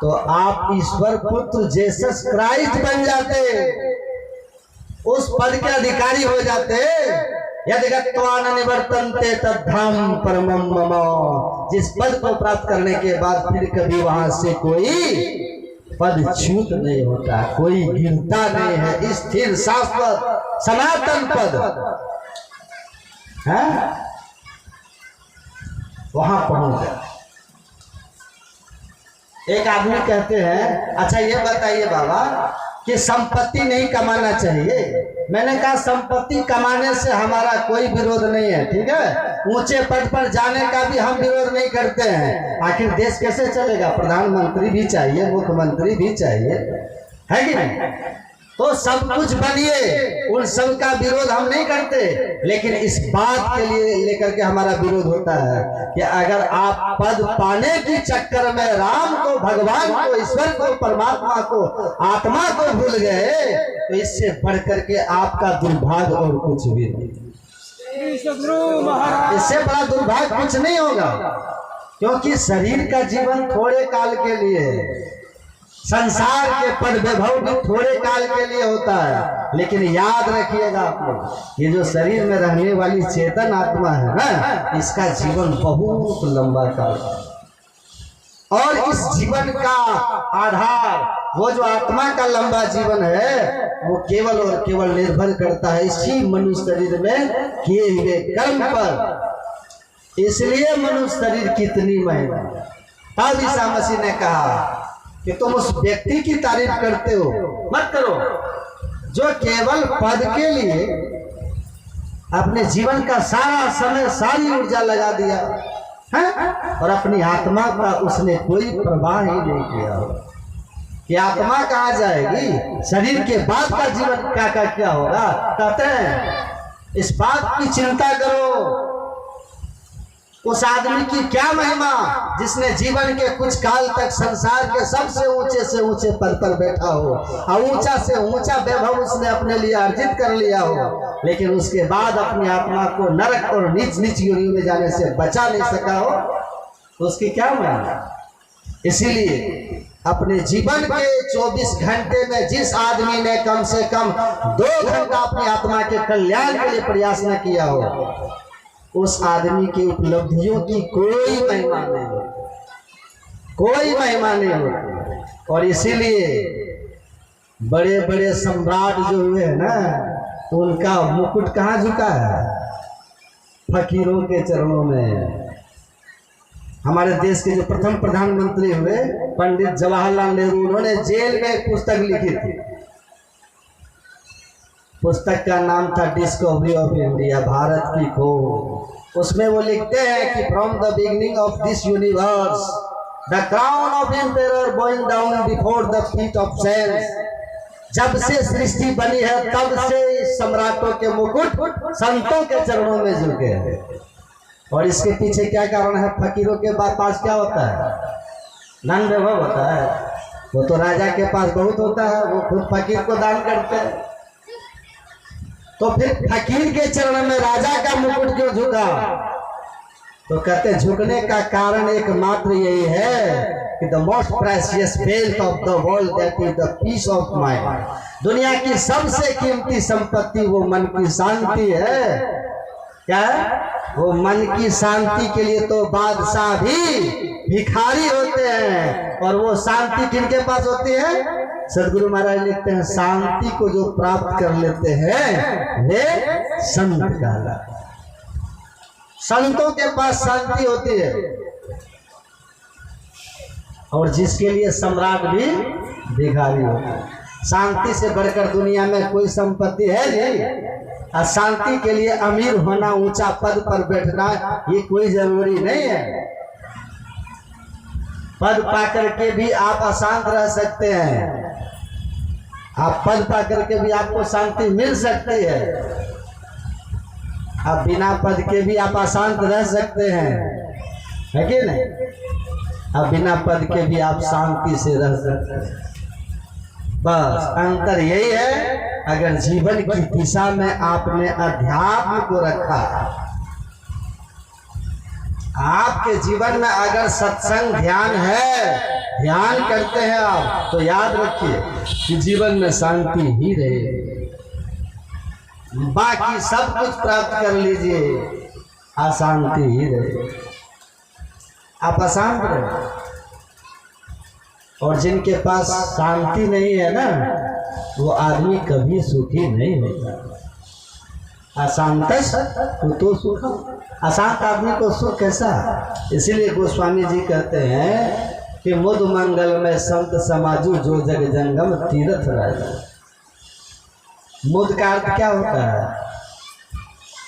तो आप ईश्वर पुत्र जीसस क्राइस्ट बन जाते, उस पद के अधिकारी हो जाते। यदि गत्वान निवर्तन्ते तद्धाम परमं मम, जिस पद को प्राप्त करने के बाद फिर कभी वहां से कोई पद च्युत नहीं होता, कोई गिरता नहीं है, स्थिर शाश्वत सनातन पद है, वहां पहुंच जाए। एक आदमी कहते हैं, अच्छा ये बताइए बाबा कि संपत्ति नहीं कमाना चाहिए। मैंने कहा संपत्ति कमाने से हमारा कोई विरोध नहीं है, ठीक है, ऊंचे पद पर जाने का भी हम विरोध नहीं करते हैं। आखिर देश कैसे चलेगा, प्रधानमंत्री भी चाहिए, मुख्यमंत्री भी चाहिए, है कि नहीं? तो सब कुछ बनिए, उन सब का विरोध हम नहीं करते, लेकिन इस बात के लिए लेकर के हमारा विरोध होता है कि अगर आप पद पाने के चक्कर में राम को, भगवान को, ईश्वर को, परमात्मा को, आत्मा को भूल गए तो इससे बढ़ करके आपका दुर्भाग्य और कुछ भी नहीं। इससे बड़ा दुर्भाग्य कुछ नहीं होगा, क्योंकि शरीर का जीवन थोड़े काल के लिए, संसार के पद वैभव भी थोड़े काल के लिए होता है। लेकिन याद रखिएगा आप लोग, ये जो शरीर में रहने वाली चेतन आत्मा है ना, इसका जीवन बहुत लंबा काल है। और इस जीवन का आधार, वो जो आत्मा का लंबा जीवन है, वो केवल और केवल निर्भर करता है इसी मनुष्य शरीर में किए हुए कर्म पर। इसलिए मनुष्य शरीर कितनी महिमा। तब ईसा मसीह ने कहा कि तुम उस व्यक्ति की तारीफ करते हो, मत करो जो केवल पद के लिए अपने जीवन का सारा समय, सारी ऊर्जा लगा दिया है और अपनी आत्मा का उसने कोई परवाह ही नहीं किया कि आत्मा कहाँ जाएगी, शरीर के बाद का जीवन क्या होगा। कहते हैं इस बात की चिंता करो, उस आदमी की क्या महिमा जिसने जीवन के कुछ काल तक संसार के सबसे ऊंचे से ऊंचे पद पर बैठा हो और ऊंचा से ऊंचा वैभव उसने अपने लिए अर्जित कर लिया हो, लेकिन उसके बाद अपनी आत्मा को नरक और नीच नीच योनियों में जाने से बचा नहीं सका हो, तो उसकी क्या महिमा। इसीलिए अपने जीवन के 24 घंटे में जिस आदमी ने कम से कम 2 घंटा अपनी आत्मा के कल्याण के लिए प्रयास न किया हो, उस आदमी की उपलब्धियों की कोई महिमा नहीं होती, कोई महिमा नहीं होती। और इसीलिए बड़े बड़े सम्राट जो हुए हैं ना, उनका मुकुट कहाँ झुका है, फकीरों के चरणों में। हमारे देश के जो प्रथम प्रधानमंत्री हुए पंडित जवाहरलाल नेहरू, उन्होंने जेल में एक पुस्तक लिखी थी। पुस्तक का नाम था डिस्कवरी ऑफ इंडिया, भारत की खोज। उसमें वो लिखते हैं कि from the beginning of this universe the crown of emperor going down before the feet of sense. जब से सृष्टि बनी है तब से सम्राटों के मुकुट संतों के चरणों में झुके हैं। और इसके पीछे क्या कारण है, फकीरों के पास क्या होता है, धन वैभव होता है। वो तो राजा के पास बहुत होता है, वो खुद फकीर को दान करते हैं। तो फिर फकीर के चरण में राजा का मुकुट क्यों झुका, तो कहते झुकने का कारण एकमात्र यही है कि the most precious wealth of the world that is the peace of mind. दुनिया की सबसे कीमती संपत्ति वो मन की शांति है। क्या है, वो मन की शांति के लिए तो बादशाह भी भिखारी होते हैं। और वो शांति किनके पास होती है, सदगुरु महाराज लिखते हैं, शांति को जो प्राप्त कर लेते हैं वे संत कहलाते हैं। संतों के पास शांति होती है। और जिसके लिए सम्राट भी भिखारी होता है। शांति से बढ़कर दुनिया में कोई संपत्ति है जी? और शांति के लिए अमीर होना, ऊंचा पद पर बैठना ये कोई जरूरी नहीं है। पद पाकर के भी आप अशांत रह सकते हैं। आप पद पाकर के भी आपको शांति मिल सकती है। आप बिना पद के भी आप अशांत रह सकते हैं, है कि नहीं? अब बिना पद के भी आप शांति से रह सकते हैं। बस अंतर यही है, अगर जीवन की दिशा में आपने अध्यात्म को रखा, आपके जीवन में अगर सत्संग ध्यान है, ध्यान करते हैं आप, तो याद रखिए कि जीवन में शांति ही रहे। बाकी सब कुछ प्राप्त कर लीजिए, अशांति ही रहे। आप अशांत रहे। और जिनके पास शांति नहीं है ना, वो आदमी कभी सुखी नहीं होता। अशांतस कुतो सुख, अशांत आदमी को सुख कैसा? इसीलिए गोस्वामी जी कहते हैं कि मुद मंगल में संत समाजू जो जग जंगम तीर्थ राजा। मुद का अर्थ क्या होता है?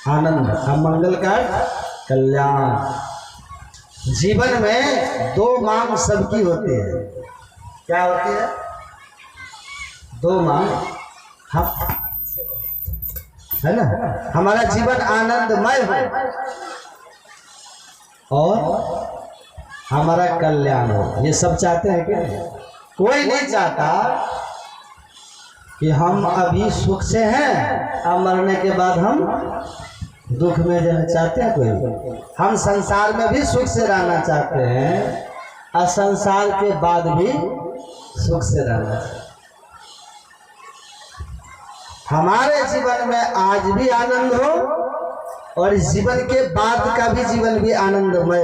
आनंद। और मंगल का अर्थ कल्याण। जीवन में दो मांग सबकी होती है। क्या होती है? दो मांग। हम है ना, हमारा जीवन आनंदमय हो और हमारा कल्याण हो, ये सब चाहते हैं कि नहीं? कोई नहीं चाहता कि हम अभी सुख से हैं और मरने के बाद हम दुख में जाना चाहते हैं। कोई, हम संसार में भी सुख से रहना चाहते हैं और संसार के बाद भी सुख से रहना चाहते हैं। हमारे जीवन में आज भी आनंद हो और इस जीवन के बाद का भी जीवन भी आनंदमय।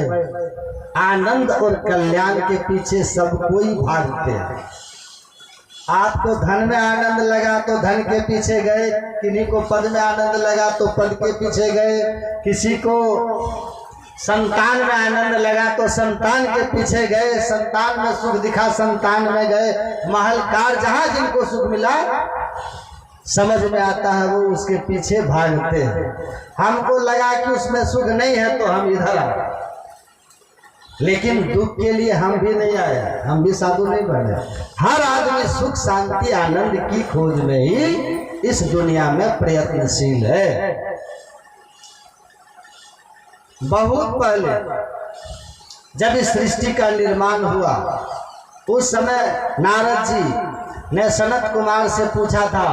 आनंद और कल्याण के पीछे सब कोई भागते हैं। आपको धन में आनंद लगा तो धन के पीछे गए, किन्हीं को पद में आनंद लगा तो पद के पीछे गए, किसी को संतान में आनंद लगा तो संतान के पीछे गए, संतान में सुख दिखा संतान में गए। महल कार जहां जिनको सुख मिला समझ में आता है वो उसके पीछे भागते हैं। हमको लगा कि उसमें सुख नहीं है तो हम इधर आए, लेकिन दुख के लिए हम भी नहीं आए, हम भी साधु नहीं बने। हर आदमी सुख शांति आनंद की खोज में ही इस दुनिया में प्रयत्नशील है। बहुत पहले जब इस सृष्टि का निर्माण हुआ, उस समय नारद जी ने सनत कुमार से पूछा था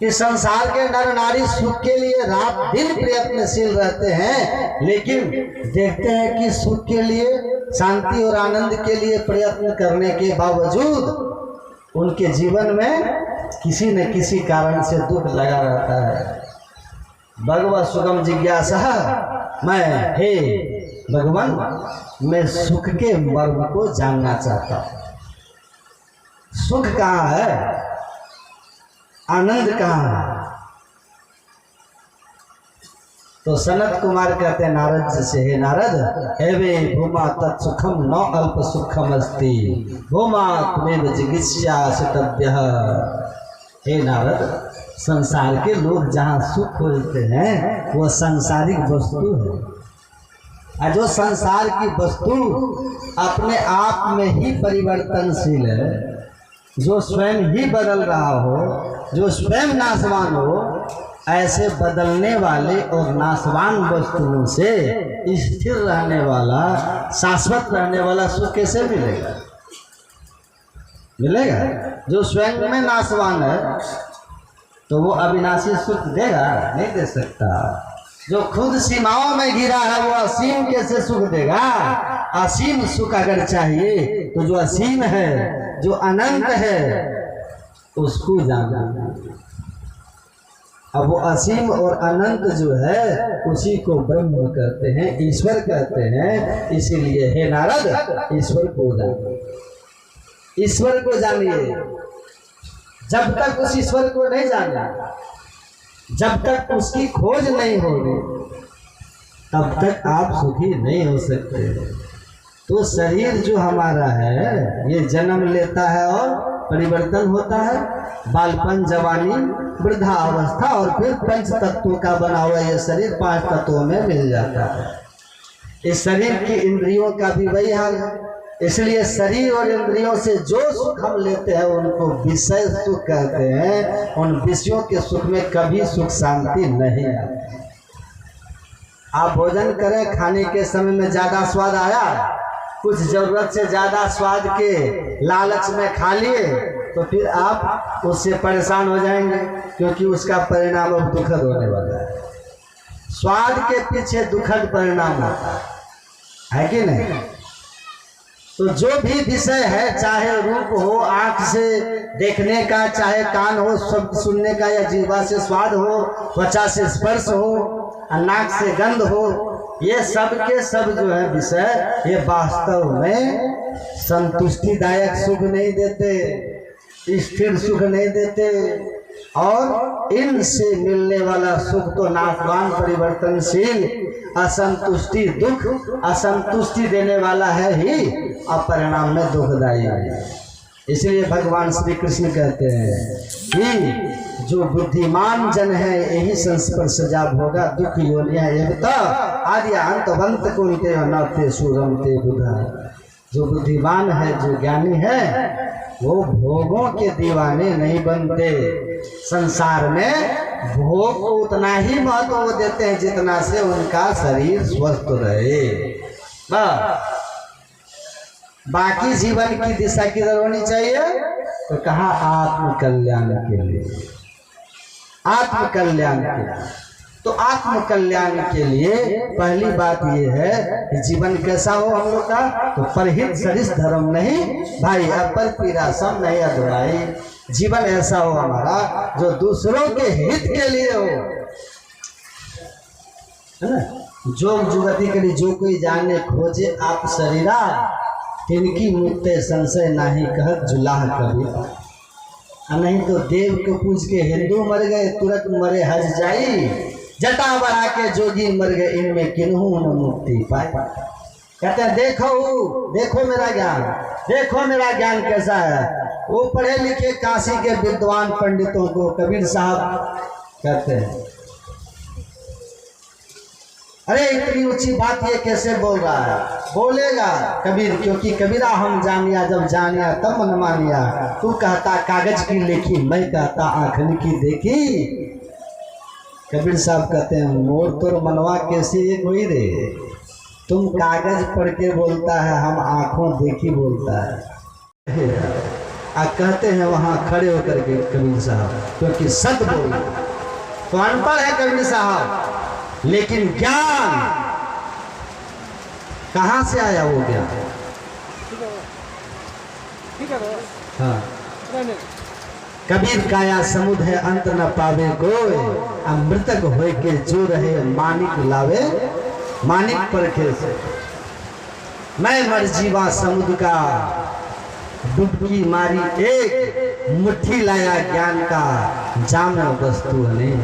कि संसार के नर नारी सुख के लिए रात दिन प्रयत्नशील रहते हैं, लेकिन देखते हैं कि सुख के लिए, शांति और आनंद के लिए प्रयत्न करने के बावजूद उनके जीवन में किसी न किसी कारण से दुख लगा रहता है। भगवत सुगम जिज्ञासा, मैं हे भगवान, मैं सुख के मर्म को जानना चाहता हूँ। सुख कहाँ है? आनंद कहाँ है? तो सनत कुमार कहते हैं नारद जी से, हे नारद, एवे भूमा तत्सुखम न अल्प सुखम अस्ति भूमा त्वेव जिगीषा सितव्यः। हे नारद, संसार के लोग जहाँ सुख खोजते हैं वो सांसारिक वस्तु है, और जो संसार की वस्तु अपने आप में ही परिवर्तनशील है, जो स्वयं ही बदल रहा हो, जो स्वयं नाशवान हो, ऐसे बदलने वाले और नाशवान वस्तुओं से स्थिर रहने वाला, शाश्वत रहने वाला सुख कैसे मिलेगा? मिलेगा? जो स्वयं में नाशवान है तो वो अविनाशी सुख देगा? नहीं दे सकता। जो खुद सीमाओं में गिरा है वो असीम कैसे सुख देगा? असीम सुख अगर चाहिए तो जो असीम है, जो अनंत है, उसको जाना। अब वो असीम और अनंत जो है उसी को ब्रह्म कहते हैं, ईश्वर कहते हैं। इसीलिए हे नारद, ईश्वर को जानिए, ईश्वर को जानिए। जब तक उस ईश्वर को नहीं जाना, जब तक उसकी खोज नहीं होगी, तब तक आप सुखी नहीं हो सकते। तो शरीर जो हमारा है ये जन्म लेता है और परिवर्तन होता है, बालपन, जवानी, वृद्धावस्था और फिर पंच तत्वों का बना हुआ ये शरीर 5 तत्वों में मिल जाता है। इस शरीर की इंद्रियों का भी वही हाल है। इसलिए शरीर और इंद्रियों से जो सुख हम लेते हैं उनको विषय सुख कहते हैं। उन विषयों के सुख में कभी सुख शांति नहीं आती। आप भोजन करें, खाने के समय में ज़्यादा स्वाद आया, कुछ ज़रूरत से ज़्यादा स्वाद के लालच में खा लिए तो फिर आप उससे परेशान हो जाएंगे, क्योंकि उसका परिणाम अब दुखद होने वाला है। स्वाद के पीछे दुखद परिणाम होता है कि नहीं? तो जो भी विषय है, चाहे रूप हो, आँख से देखने का, चाहे कान हो शब्द सुनने का, या जीवा से स्वाद हो, त्वचा से स्पर्श हो, नाक से गंध हो, ये सब के सब जो है विषय ये वास्तव में संतुष्टिदायक सुख नहीं देते, स्थिर सुख नहीं देते। और इनसे मिलने वाला सुख तो नाशवान, परिवर्तनशील, असंतुष्टि, दुख, असंतुष्टि देने वाला है ही, और परिणाम में दुखदायी है। इसलिए भगवान श्री कृष्ण कहते हैं कि जो बुद्धिमान जन है यही संस्पर्श सजा होगा दुख योनिया एवता आदि अंतवंत कुंते नते सुरमते बुधा। जो बुद्धिमान है, जो ज्ञानी है, वो भोगों के दीवाने नहीं बनते। संसार में भोग को उतना ही महत्व देते हैं जितना से उनका शरीर स्वस्थ रहे। बाकी जीवन की दिशा किधर होनी चाहिए? तो कहा आत्म कल्याण के लिए, आत्म कल्याण के लिए। तो आत्म कल्याण के लिए पहली बात यह है कि जीवन कैसा हो हम लोग का? तो परहित सरिस धर्म नहीं भाई, अपर पीरा सब नहीं अधुराई। जीवन ऐसा हो हमारा जो दूसरों के हित के लिए हो, है ना? जोग जुगति के लिए जो कोई जाने खोजे आप शरीरा, तिनकी मुक्ते संशय नहीं कहत जुलाह कभी। नहीं तो देव को पूछ के हिंदू मर गए, तुरंत मरे हज जाई, जटा बढ़ा के जोगी मर गए, इनमें किन्हू न मुक्ति पाए। कहते हैं देखो देखो मेरा ज्ञान, देखो मेरा ज्ञान कैसा है। वो पढ़े लिखे काशी के विद्वान पंडितों को कबीर साहब कहते हैं, अरे इतनी ऊंची बात ये कैसे बोल रहा है? बोलेगा कबीर, क्योंकि कबीरा हम जानिया, जब जानिया तब मन मानिया। तू कहता कागज की लेखी, मैं कहता आँखन की देखी। कबीर साहब कहते हैं मोर तोर मनवा कैसे एक हुई रे, तुम कागज पढ़ के बोलता है, हम आँखों देखी बोलता है। कहते हैं वहाँ खड़े होकर के कबीर साहब, क्योंकि सत बोल तो अनपढ़ है कबीर साहब, लेकिन ज्ञान कहाँ से आया? वो ज्ञान हाँ। कबीर काया समुद्र है अंत न पावे कोई, अमृतक होए के जो रहे मानिक लावे मानिक परखे से। मैं मर जीवा समुद्र का डुबकी मारी एक, मुट्ठी लाया ज्ञान का जाम वस्तु नहीं।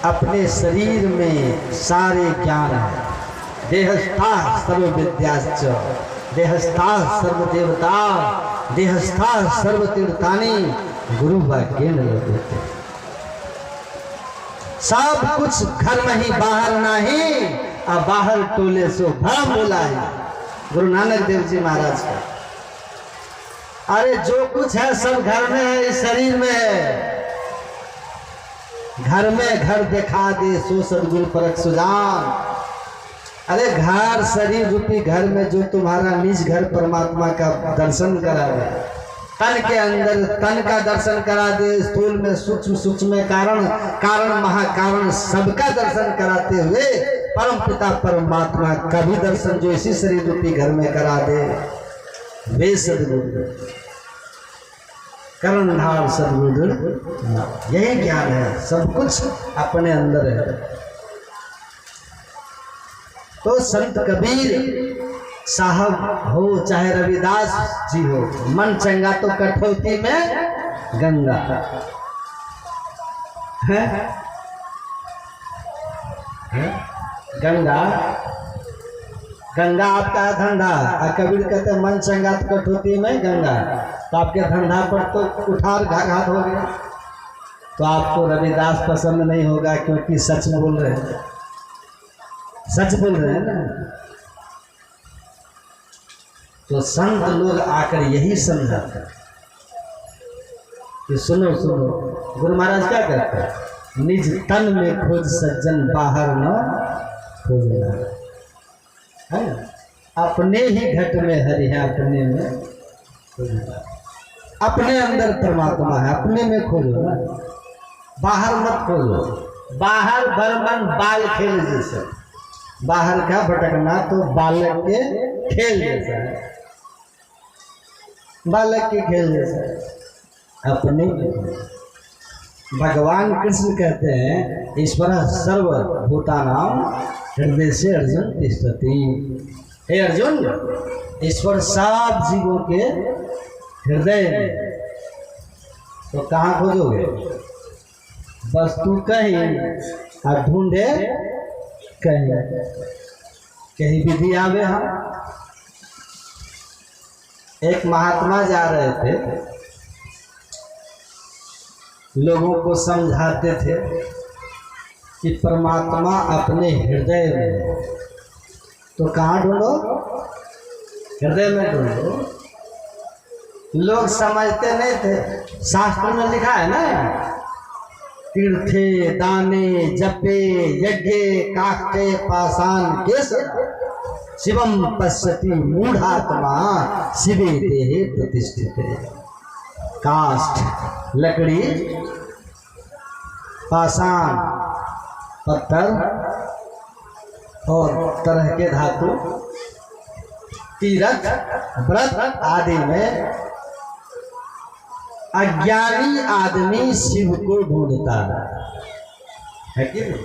अपने शरीर में सारे ज्ञान है। देहस्था सर्व विद्याश्च, देहस्था सर्व देवता, देहस्था सर्व तीर्थानि, गुरु वाक्येन लभते। सब कुछ घर में ही, बाहर नहीं, और बाहर टोले सो भरम बोला है गुरु नानक देव जी महाराज का। अरे जो कुछ है सब घर में है, इस शरीर में है। घर में घर दिखा दे सो सदगुरु परख सुजान। अरे घर शरीर रूपी घर में जो तुम्हारा निज घर परमात्मा का दर्शन करा दे, तन के अंदर तन का दर्शन करा दे, स्थूल में सूक्ष्म, सूक्ष्म में कारण, कारण महाकारण, सबका दर्शन कराते हुए परम पिता परमात्मा का भी दर्शन जो इसी शरीर रूपी घर में करा दे, वे सदगुरु कर्णधार सदगुरु। यही ज्ञान है, सब कुछ अपने अंदर है। तो संत कबीर साहब हो चाहे रविदास जी हो, मन चंगा तो कठौती में गंगा है। गंगा गंगा आपका है धंधा, और कबीर कहते हैं मन चंगा तो कटौती में गंगा। तो आपके धंधा पर तो कुठार घात हो गया। तो आपको रविदास पसंद नहीं होगा, क्योंकि सच बोल रहे हैं, सच बोल रहे हैं ना। तो संत लोग आकर यही समझाते कि सुनो सुनो, गुरु महाराज क्या कहते हैं, निज तन में खोज सज्जन बाहर न खोजना, है ना। अपने ही घट में हरि है, अपने में खोजना, अपने अंदर परमात्मा है, अपने में खोजो ना, बाहर मत खोजो। बाहर बरमन बाल खेल जैसे, बाहर का भटकना तो बालक के खेल जैसा है, बालक के खेल जैसा है। अपने भगवान कृष्ण कहते हैं, ईश्वर सर्वभूतानां हृदय से अर्जुन तिष्ठति। हे अर्जुन, ईश्वर सब जीवों के हृदय में। तो कहाँ खोजोगे? वस्तु कहीं और ढूंढे कहीं, कहीं विधि आवे। हम एक महात्मा जा रहे थे, लोगों को समझाते थे कि परमात्मा अपने हृदय में। तो कहाँ ढूंढो? हृदय में ढूंढो। लोग समझते नहीं थे। शास्त्र में लिखा है ना, तीर्थे दाने जपे यज्ञे काष्ठे पाषाण केश शिवम पश्यति मूढ़ात्मा शिवे देहे प्रतिष्ठिते। काष्ठ लकड़ी, पाषाण पत्थर और तरह के धातु, तीरथ व्रत आदि में अज्ञानी आदमी शिव को ढूंढता है कि नहीं?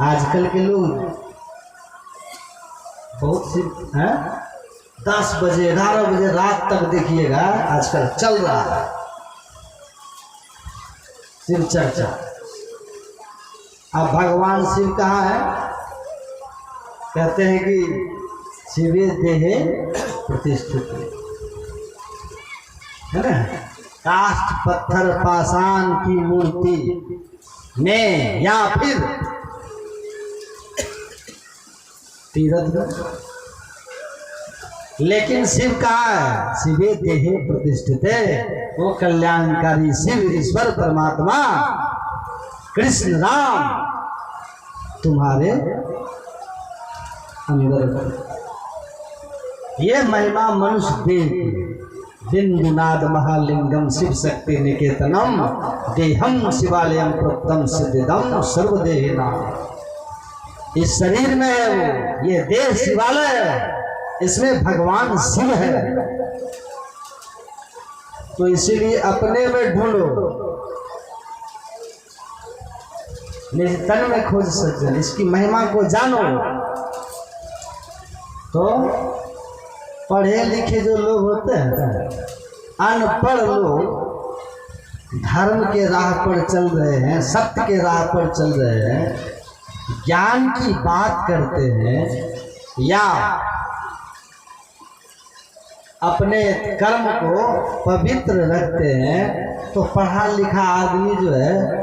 आजकल के लोग बहुत शिव है, 10 बजे 11 बजे रात तक देखिएगा, आजकल चल रहा है शिव चर्चा। अब भगवान शिव कहाँ है? कहते हैं कि शिवे देहे प्रतिष्ठित है ना। काष्ठ पत्थर पाषाण की मूर्ति में या फिर तीर्थ, लेकिन शिव कहाँ है? शिवे देहे प्रतिष्ठित है। वो कल्याणकारी शिव ईश्वर परमात्मा कृष्ण राम तुम्हारे अंदर। ये महिमा मनुष्य देव बिंदुनाद महालिंगम शिव शक्ति निकेतनम देहम शिवालयम प्रोक्तम सिद्धिदम सर्वदेहि नाम। इस शरीर में है वो, ये देह शिवालय है, इसमें भगवान शिव है। तो इसीलिए अपने में ढूंढो, निज तन में खोज सज्जन, इसकी महिमा को जानो। तो पढ़े लिखे जो लोग होते हैं, अनपढ़ लोग धर्म के राह पर चल रहे हैं, सत्य के राह पर चल रहे हैं, ज्ञान की बात करते हैं या अपने कर्म को पवित्र रखते हैं, तो पढ़ा लिखा आदमी जो है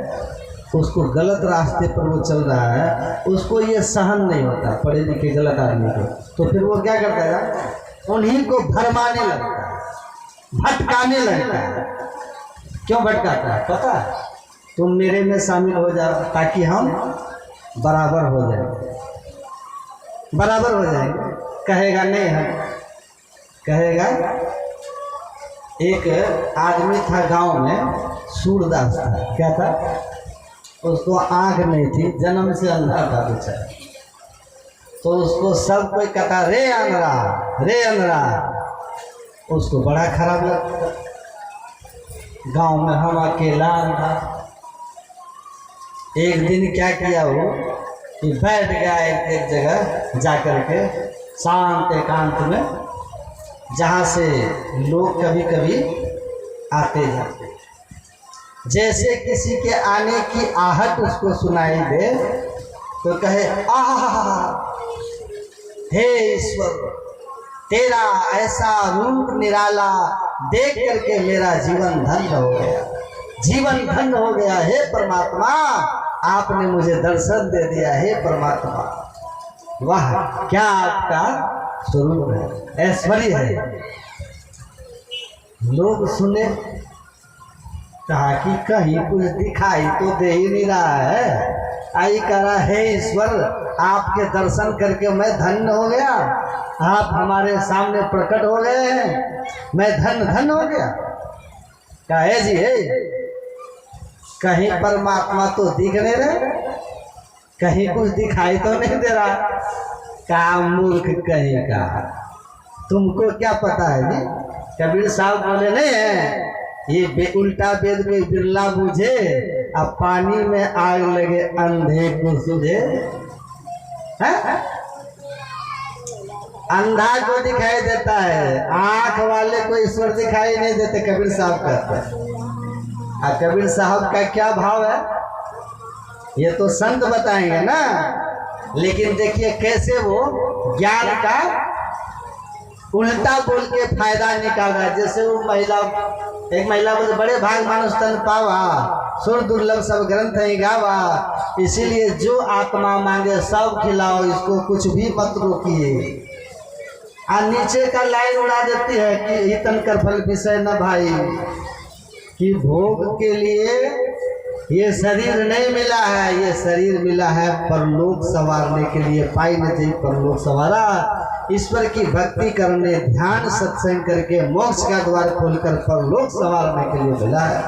उसको गलत रास्ते पर वो चल रहा है, उसको ये सहन नहीं होता पढ़े लिखे गलत आदमी को। तो फिर वो क्या करता है? उन्हीं को भरमाने लगता है, भटकाने लगता है। क्यों भटकाता है? पता है? तुम मेरे में शामिल हो जाओ ताकि हम बराबर हो जाए, बराबर हो जाएंगे। कहेगा नहीं है, कहेगा एक आदमी था गांव में, सूरदास था। क्या था? उसको आँख नहीं थी, जन्म से अंधा था बेचारा। तो उसको सब कोई कहता रे अंधरा, रे अंधरा। उसको बड़ा खराब लगता, गांव में हम अकेला अंधा। एक दिन क्या किया वो कि बैठ गया एक जगह जाकर के शांत एकांत में, जहाँ से लोग कभी कभी आते जाते। जैसे किसी के आने की आहट उसको सुनाई दे, तो कहे हे ईश्वर, तेरा ऐसा रूप निराला देख करके मेरा जीवन धन्य हो गया, जीवन धन्य हो गया। हे परमात्मा, आपने मुझे दर्शन दे दिया। हे परमात्मा, वाह क्या आपका स्वरूप है, ऐश्वर्य है। लोग सुने, कहा कि कहीं कुछ दिखाई तो दे ही नहीं रहा है। आई करा, हे ईश्वर, आपके दर्शन करके मैं धन्य हो गया, आप हमारे सामने प्रकट हो गए हैं, मैं धन्य हो गया। कहे जी है, कहीं परमात्मा तो दिख नहीं रहे, कहीं कुछ दिखाई तो नहीं दे रहा। का मूर्ख कहीं का, तुमको क्या पता है जी? कबीर साहब बोले नहीं है, ये उल्टा वेद में बिरला बूझे, अब पानी में आग लगे अंधे को सूझे। अंधा को दिखाई देता है, आंख वाले को ईश्वर दिखाई नहीं देते, कबीर साहब कहते हैं। और कबीर साहब का क्या भाव है ये तो संत बताएंगे ना, लेकिन देखिए कैसे वो ज्ञान का उल्टा बोल के फायदा निकाल रहा है। जैसे वो महिला, एक महिला बोले, बड़े भाग मानुष तन पावा, सुर दुर्लभ सब ग्रंथ ही गावा, इसीलिए जो आत्मा मांगे सब खिलाओ, इसको कुछ भी मत रोकिए। और नीचे का लाइन उड़ा देती है कि हितन कर फल विषय न भाई, कि भोग के लिए ये शरीर नहीं मिला है, ये शरीर मिला है परलोक संवारने के लिए। पाई न चाहिए परलोक संवारा, ईश्वर की भक्ति करने, ध्यान सत्संग करके मोक्ष का द्वार खोलकर परलोक संवारने के लिए मिला है।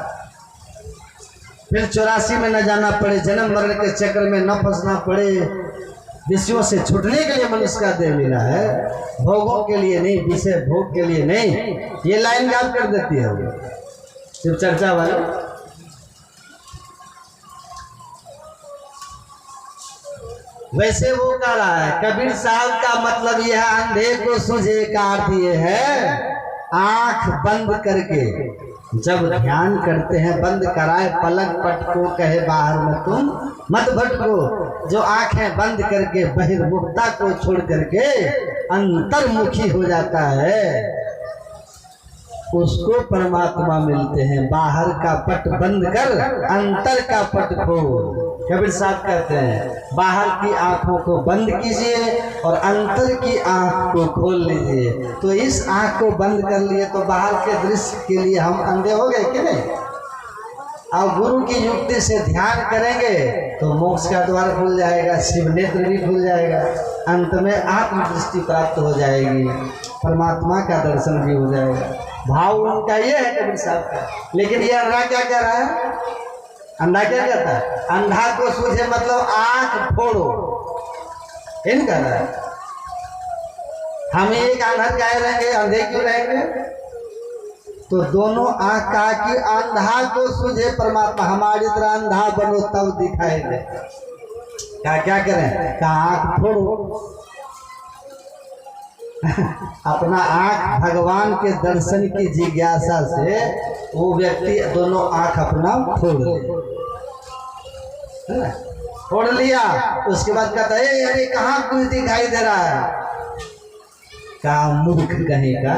फिर 84 में न जाना पड़े, जन्म मरण के चक्र में न फंसना पड़े, विषयों से छूटने के लिए मनुष्य का देह मिला है, भोगों के लिए नहीं, विषय भोग के लिए नहीं। ये लाइन याद कर देती है वो सिर्फ चर्चा वाले। वैसे वो कह रहा है कबीर साहब का मतलब यह अंधे को सूझे का अर्थ ये है, आंख बंद करके जब ध्यान करते हैं, बंद कराए पलक पट को, कहे बाहर में तुम मत भटको। जो आंखें बंद करके बहिर्मुखता को छोड़ करके अंतर्मुखी हो जाता है, उसको परमात्मा मिलते हैं। बाहर का पट बंद कर अंतर का पट खोल। कबीर साहब कहते हैं बाहर की आंखों को बंद कीजिए और अंतर की आंख को खोल लीजिए। तो इस आंख को बंद कर लिए तो बाहर के दृश्य के लिए हम अंधे हो गए कि नहीं? अब गुरु की युक्ति से ध्यान करेंगे तो मोक्ष का द्वार खुल जाएगा, शिव नेत्र भी खुल जाएगा, अंत में आत्मदृष्टि प्राप्त हो जाएगी, परमात्मा का दर्शन भी हो जाएगा। भाव उनका ये है कबीर साहब का। लेकिन ये अंधा क्या कह रहा है? अंधा क्या कहता है? अंधा को सूझे मतलब आंख फोड़ो, इन कह रहा है। हम एक आंधर गाय रहेंगे, अंधे क्यों रहेंगे? तो दोनों आंख का कि अंधा को सूझे परमात्मा, हमारी तरह अंधा बनो तब दिखाई दे। क्या करें? का आंख फोड़ो अपना आंख भगवान के दर्शन की जिज्ञासा से वो व्यक्ति दोनों आंख अपना फोड़ लिया। उसके बाद कहता है अरे कहाँ कुछ दिखाई दे रहा है? का मूर्ख कहेगा,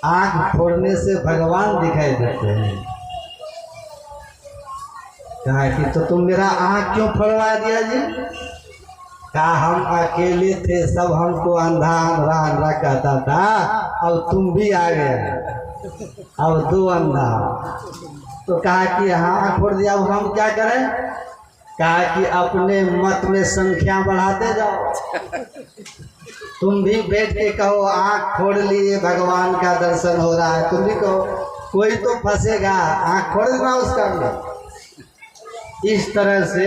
आंख फोड़ने से भगवान दिखाई देते हैं। कहा कि तो तुम मेरा आंख क्यों फोड़वा दिया जी? कहा हम अकेले थे, सब हमको अंधा अंधा अंधा कहता था, अब तुम भी आ गए, अब दो अंधा। तो कहा कि हाँ आँख फोड़ दिया, अब हम क्या करें? कहा कि अपने मत में संख्या बढ़ाते जाओ, तुम भी बैठ के कहो आँख फोड़ लिए भगवान का दर्शन हो रहा है, तुम भी कहो, कोई तो फंसेगा, आँख फोड़ देना उसका। इस तरह से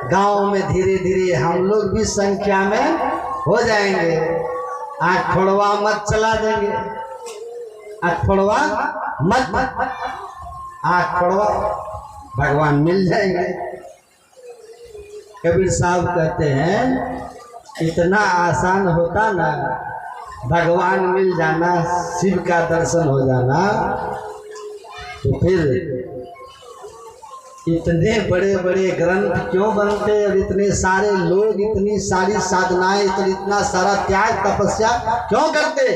गांव में धीरे धीरे हम लोग भी संख्या में हो जाएंगे। आँख फोड़वा मत चला देंगे, आँख फोड़वा मत, आँख फोड़वा भगवान मिल जाएंगे। कबीर साहब कहते हैं इतना आसान होता ना भगवान मिल जाना, शिव का दर्शन हो जाना, तो फिर इतने बड़े बड़े ग्रंथ क्यों बनते और इतने सारे लोग इतनी सारी साधनाएं इतना सारा त्याग तपस्या क्यों करते?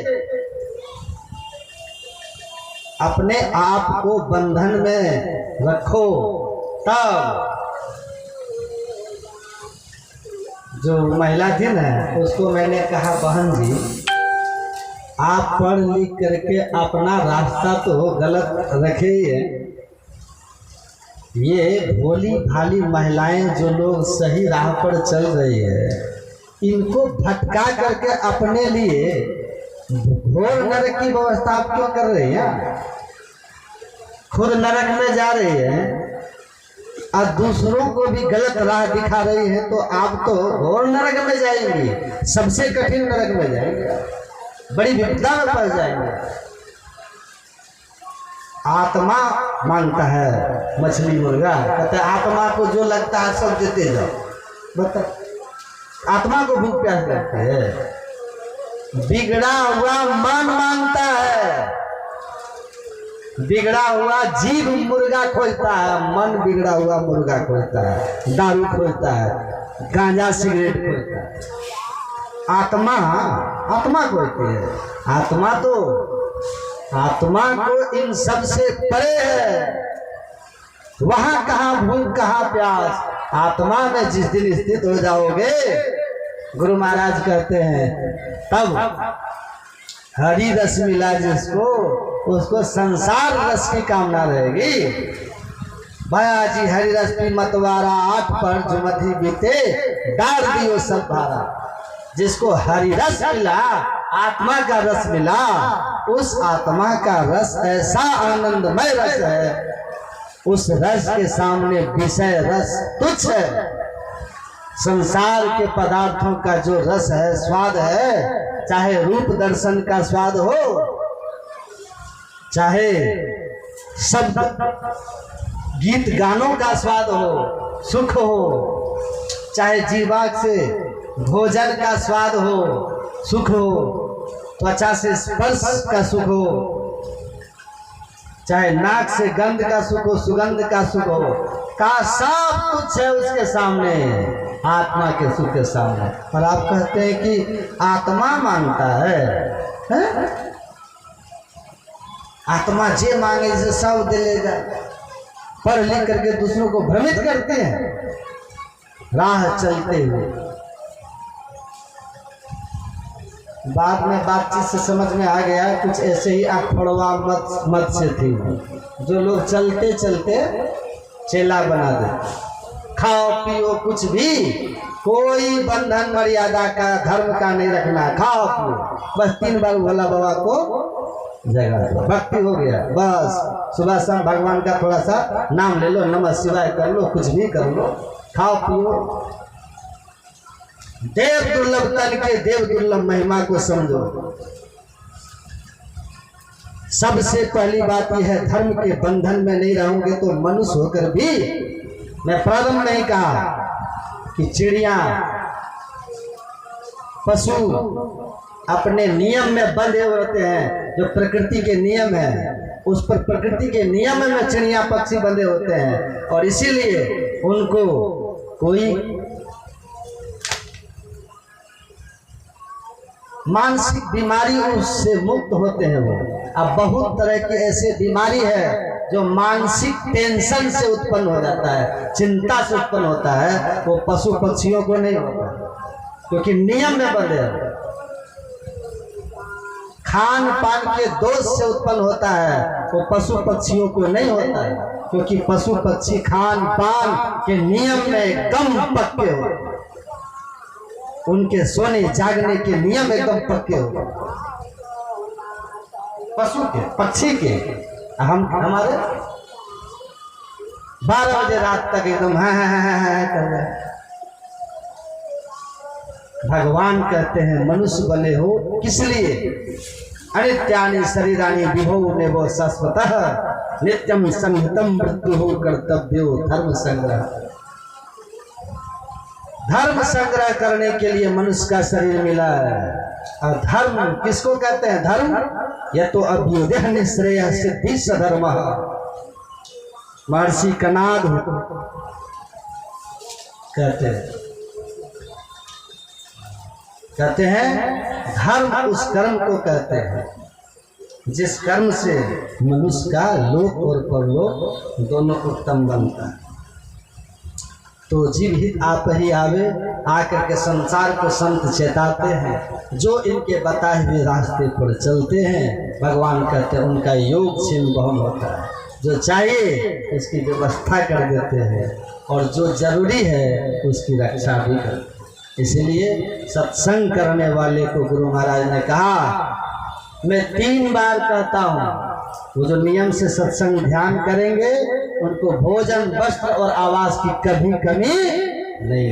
अपने आप को बंधन में रखो तब। जो महिला थी ना उसको मैंने कहा बहन जी आप पढ़ लिख करके अपना रास्ता तो गलत रखे ही है, ये भोली भाली महिलाएं जो लोग सही राह पर चल रही है इनको भटका करके अपने लिए घोर नरक की व्यवस्था आप क्यों कर रही हैं? खुद नरक में जा रही है और दूसरों को भी गलत राह दिखा रही है, तो आप तो घोर नरक में जाएंगी, सबसे कठिन नरक में जाएंगे, बड़ी विपदा में फंस जाएंगे। आत्मा मांगता है मछली मुर्गा, कहते आत्मा को जो लगता है सब देते जाओ। बता आत्मा को भूख प्यास लगती है, बिगड़ा हुआ मन मांगता है, बिगड़ा हुआ जीव मुर्गा खोजता है, मन बिगड़ा हुआ मुर्गा खोजता है, दारू खोजता है, गांजा सिगरेट खोजता है। आत्मा आत्मा खोजती है, आत्मा को इन सब से परे है। वहां कहाँ भूख कहाँ प्यास, आत्मा में जिस दिन स्थित हो जाओगे गुरु महाराज कहते हैं तब हरि रस मिला जिसको उसको संसार रस की कामना रहेगी। भया जी हरि रस की मतवारा 8 पर जुमधी बीते डाल दियो सब भारा। जिसको हरि रस मिला, आत्मा का रस मिला, उस आत्मा का रस ऐसा आनंदमय रस है, उस रस के सामने विषय रस तुच्छ है। संसार के पदार्थों का जो रस है, स्वाद है, चाहे रूप दर्शन का स्वाद हो, चाहे शब्द गीत गानों का स्वाद हो, सुख हो, चाहे जीवा से भोजन का स्वाद हो, सुख हो, त्वचा से स्पर्श का सुख हो, चाहे नाक से गंध का सुख हो, सुगंध का सुख हो, का सब कुछ है उसके सामने, आत्मा के सुख के सामने। और आप कहते हैं कि आत्मा मांगता है? आत्मा जे मांगे से सब दे लेगा। पढ़ लिख करके दूसरों को भ्रमित करते हैं राह चलते हुए। बाद में बातचीत से समझ में आ गया कुछ ऐसे ही अखड़वा मत से थी, जो लोग चलते चलते चेला बना दे। खाओ पियो कुछ भी, कोई बंधन मर्यादा का धर्म का नहीं रखना, खाओ पियो बस 3 बार भोला बाबा को जगा दो, भक्ति हो गया बस। सुबह शाम भगवान का थोड़ा सा नाम ले लो, नमः शिवाय कर लो, कुछ भी कर लो, खाओ पियो। देव दुर्लभ तन के देव दुर्लभ महिमा को समझो। सबसे पहली बात यह है, धर्म के बंधन में नहीं रहोगे तो मनुष्य होकर भी, मैं प्रारंभ में ही कहा कि चिड़िया पशु अपने नियम में बंधे होते हैं, जो प्रकृति के नियम है उस पर, प्रकृति के नियम में चिड़िया पक्षी बंधे होते हैं, और इसीलिए उनको कोई मानसिक बीमारी उससे मुक्त होते हैं। वो अब बहुत तरह की ऐसी बीमारी है जो मानसिक टेंशन से उत्पन्न हो जाता है, चिंता से उत्पन्न होता है, वो पशु पक्षियों को नहीं होता, क्योंकि नियम में बंधे हैं। खान पान के दोष से उत्पन्न होता है, वो पशु पक्षियों को नहीं होता है, क्योंकि पशु पक्षी खान पान के नियम में एकदम पक्के हो, उनके सोने जागने के नियम एकदम पक्के हो। पशु के पक्षी के हम हमारे 12 बजे रात तक एकदम हाँ कर रहे। भगवान कहते हैं मनुष्य बने हो किस लिए? अनित्यानि शरीरानि विभो नेवो शाश्वतः नित्यम संहितम मृत्यु कर्तव्यो धर्म संग्रह। धर्म संग्रह करने के लिए मनुष्य का शरीर मिला है। और धर्म किसको कहते हैं? धर्म यह तो अभ्युदय निश्रेय सिद्धि सधर्म, महर्षि कनाद कहते हैं धर्म उस कर्म को कहते हैं जिस कर्म से मनुष्य का लोक और परलोक दोनों उत्तम बनता है। तो जीव हित आप ही आवे, आकर के संसार को संत चेताते हैं। जो इनके बताए हुए रास्ते पर चलते हैं, भगवान कहते हैं उनका योग क्षीण बहुम होता है। जो चाहिए उसकी व्यवस्था कर देते हैं और जो जरूरी है उसकी रक्षा भी करते हैं। इसलिए सत्संग करने वाले को गुरु महाराज ने कहा, मैं 3 बार कहता हूँ, वो जो नियम से सत्संग ध्यान करेंगे उनको भोजन, वस्त्र और आवास की कभी कमी नहीं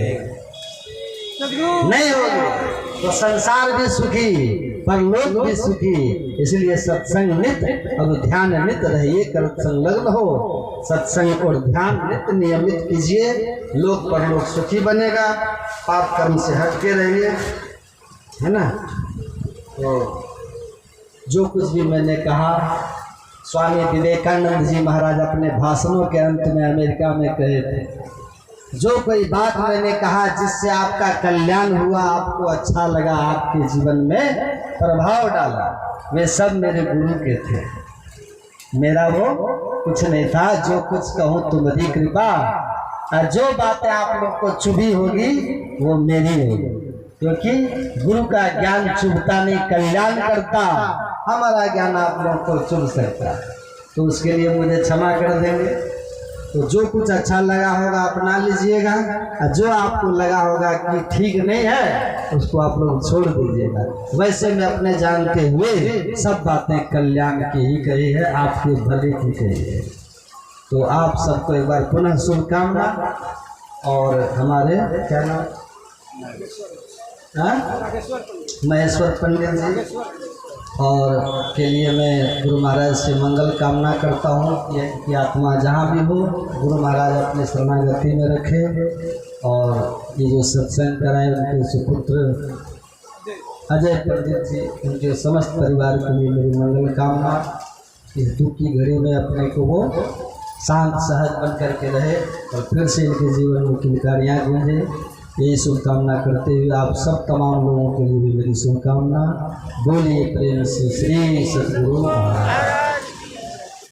होगी। तो संसार भी सुखी, परलोक भी सुखी। इसलिए सत्संग नित्य और ध्यान नित्य रहिए, कर संलग्न हो। सत्संग और ध्यान नित्य नियमित कीजिए, लोक परलोक सुखी बनेगा। पाप कर्म से हट के रहिए, है ना। तो जो कुछ भी मैंने कहा, स्वामी विवेकानंद जी महाराज अपने भाषणों के अंत में अमेरिका में कहे थे, जो कोई बात मैंने कहा जिससे आपका कल्याण हुआ, आपको अच्छा लगा, आपके जीवन में प्रभाव डाला, वे सब मेरे गुरु के थे। मेरा वो कुछ नहीं था। जो कुछ कहूँ तुम्हारी कृपा, और जो बातें आप लोग को चुभी होगी वो मेरी होगी, क्योंकि गुरु का ज्ञान चुभता नहीं, कल्याण करता। हमारा ज्ञान आप लोगों को चुभ सकता है, तो उसके लिए मुझे क्षमा कर देंगे। तो जो कुछ अच्छा लगा होगा अपना लीजिएगा, और जो आपको लगा होगा कि ठीक नहीं है उसको आप लोग छोड़ दीजिएगा। वैसे मैं अपने जानते हुए सब बातें कल्याण की ही कही है, आपके भले की कही है। तो आप सबको एक बार पुनः शुभकामना। और हमारे क्या नाम, महेश्वर पंडित जी और के लिए मैं गुरु महाराज से मंगल कामना करता हूँ कि आत्मा जहाँ भी हो गुरु महाराज अपने शरणागति में रखे। और ये जो सत्संग कराए उनके सुपुत्र अजय पंडित जी, उनके समस्त परिवार के लिए मेरी मंगल कामना। इस दुख की घड़ी में अपने को वो शांत सहज बन करके रहे और फिर से इनके जीवन में किलकारियाँ गूंजे। यही शुभकामना करते हुए आप सब तमाम लोगों के लिए भी मेरी शुभकामना। बोलिए प्रेम से श्री सद्गुरु महाराज।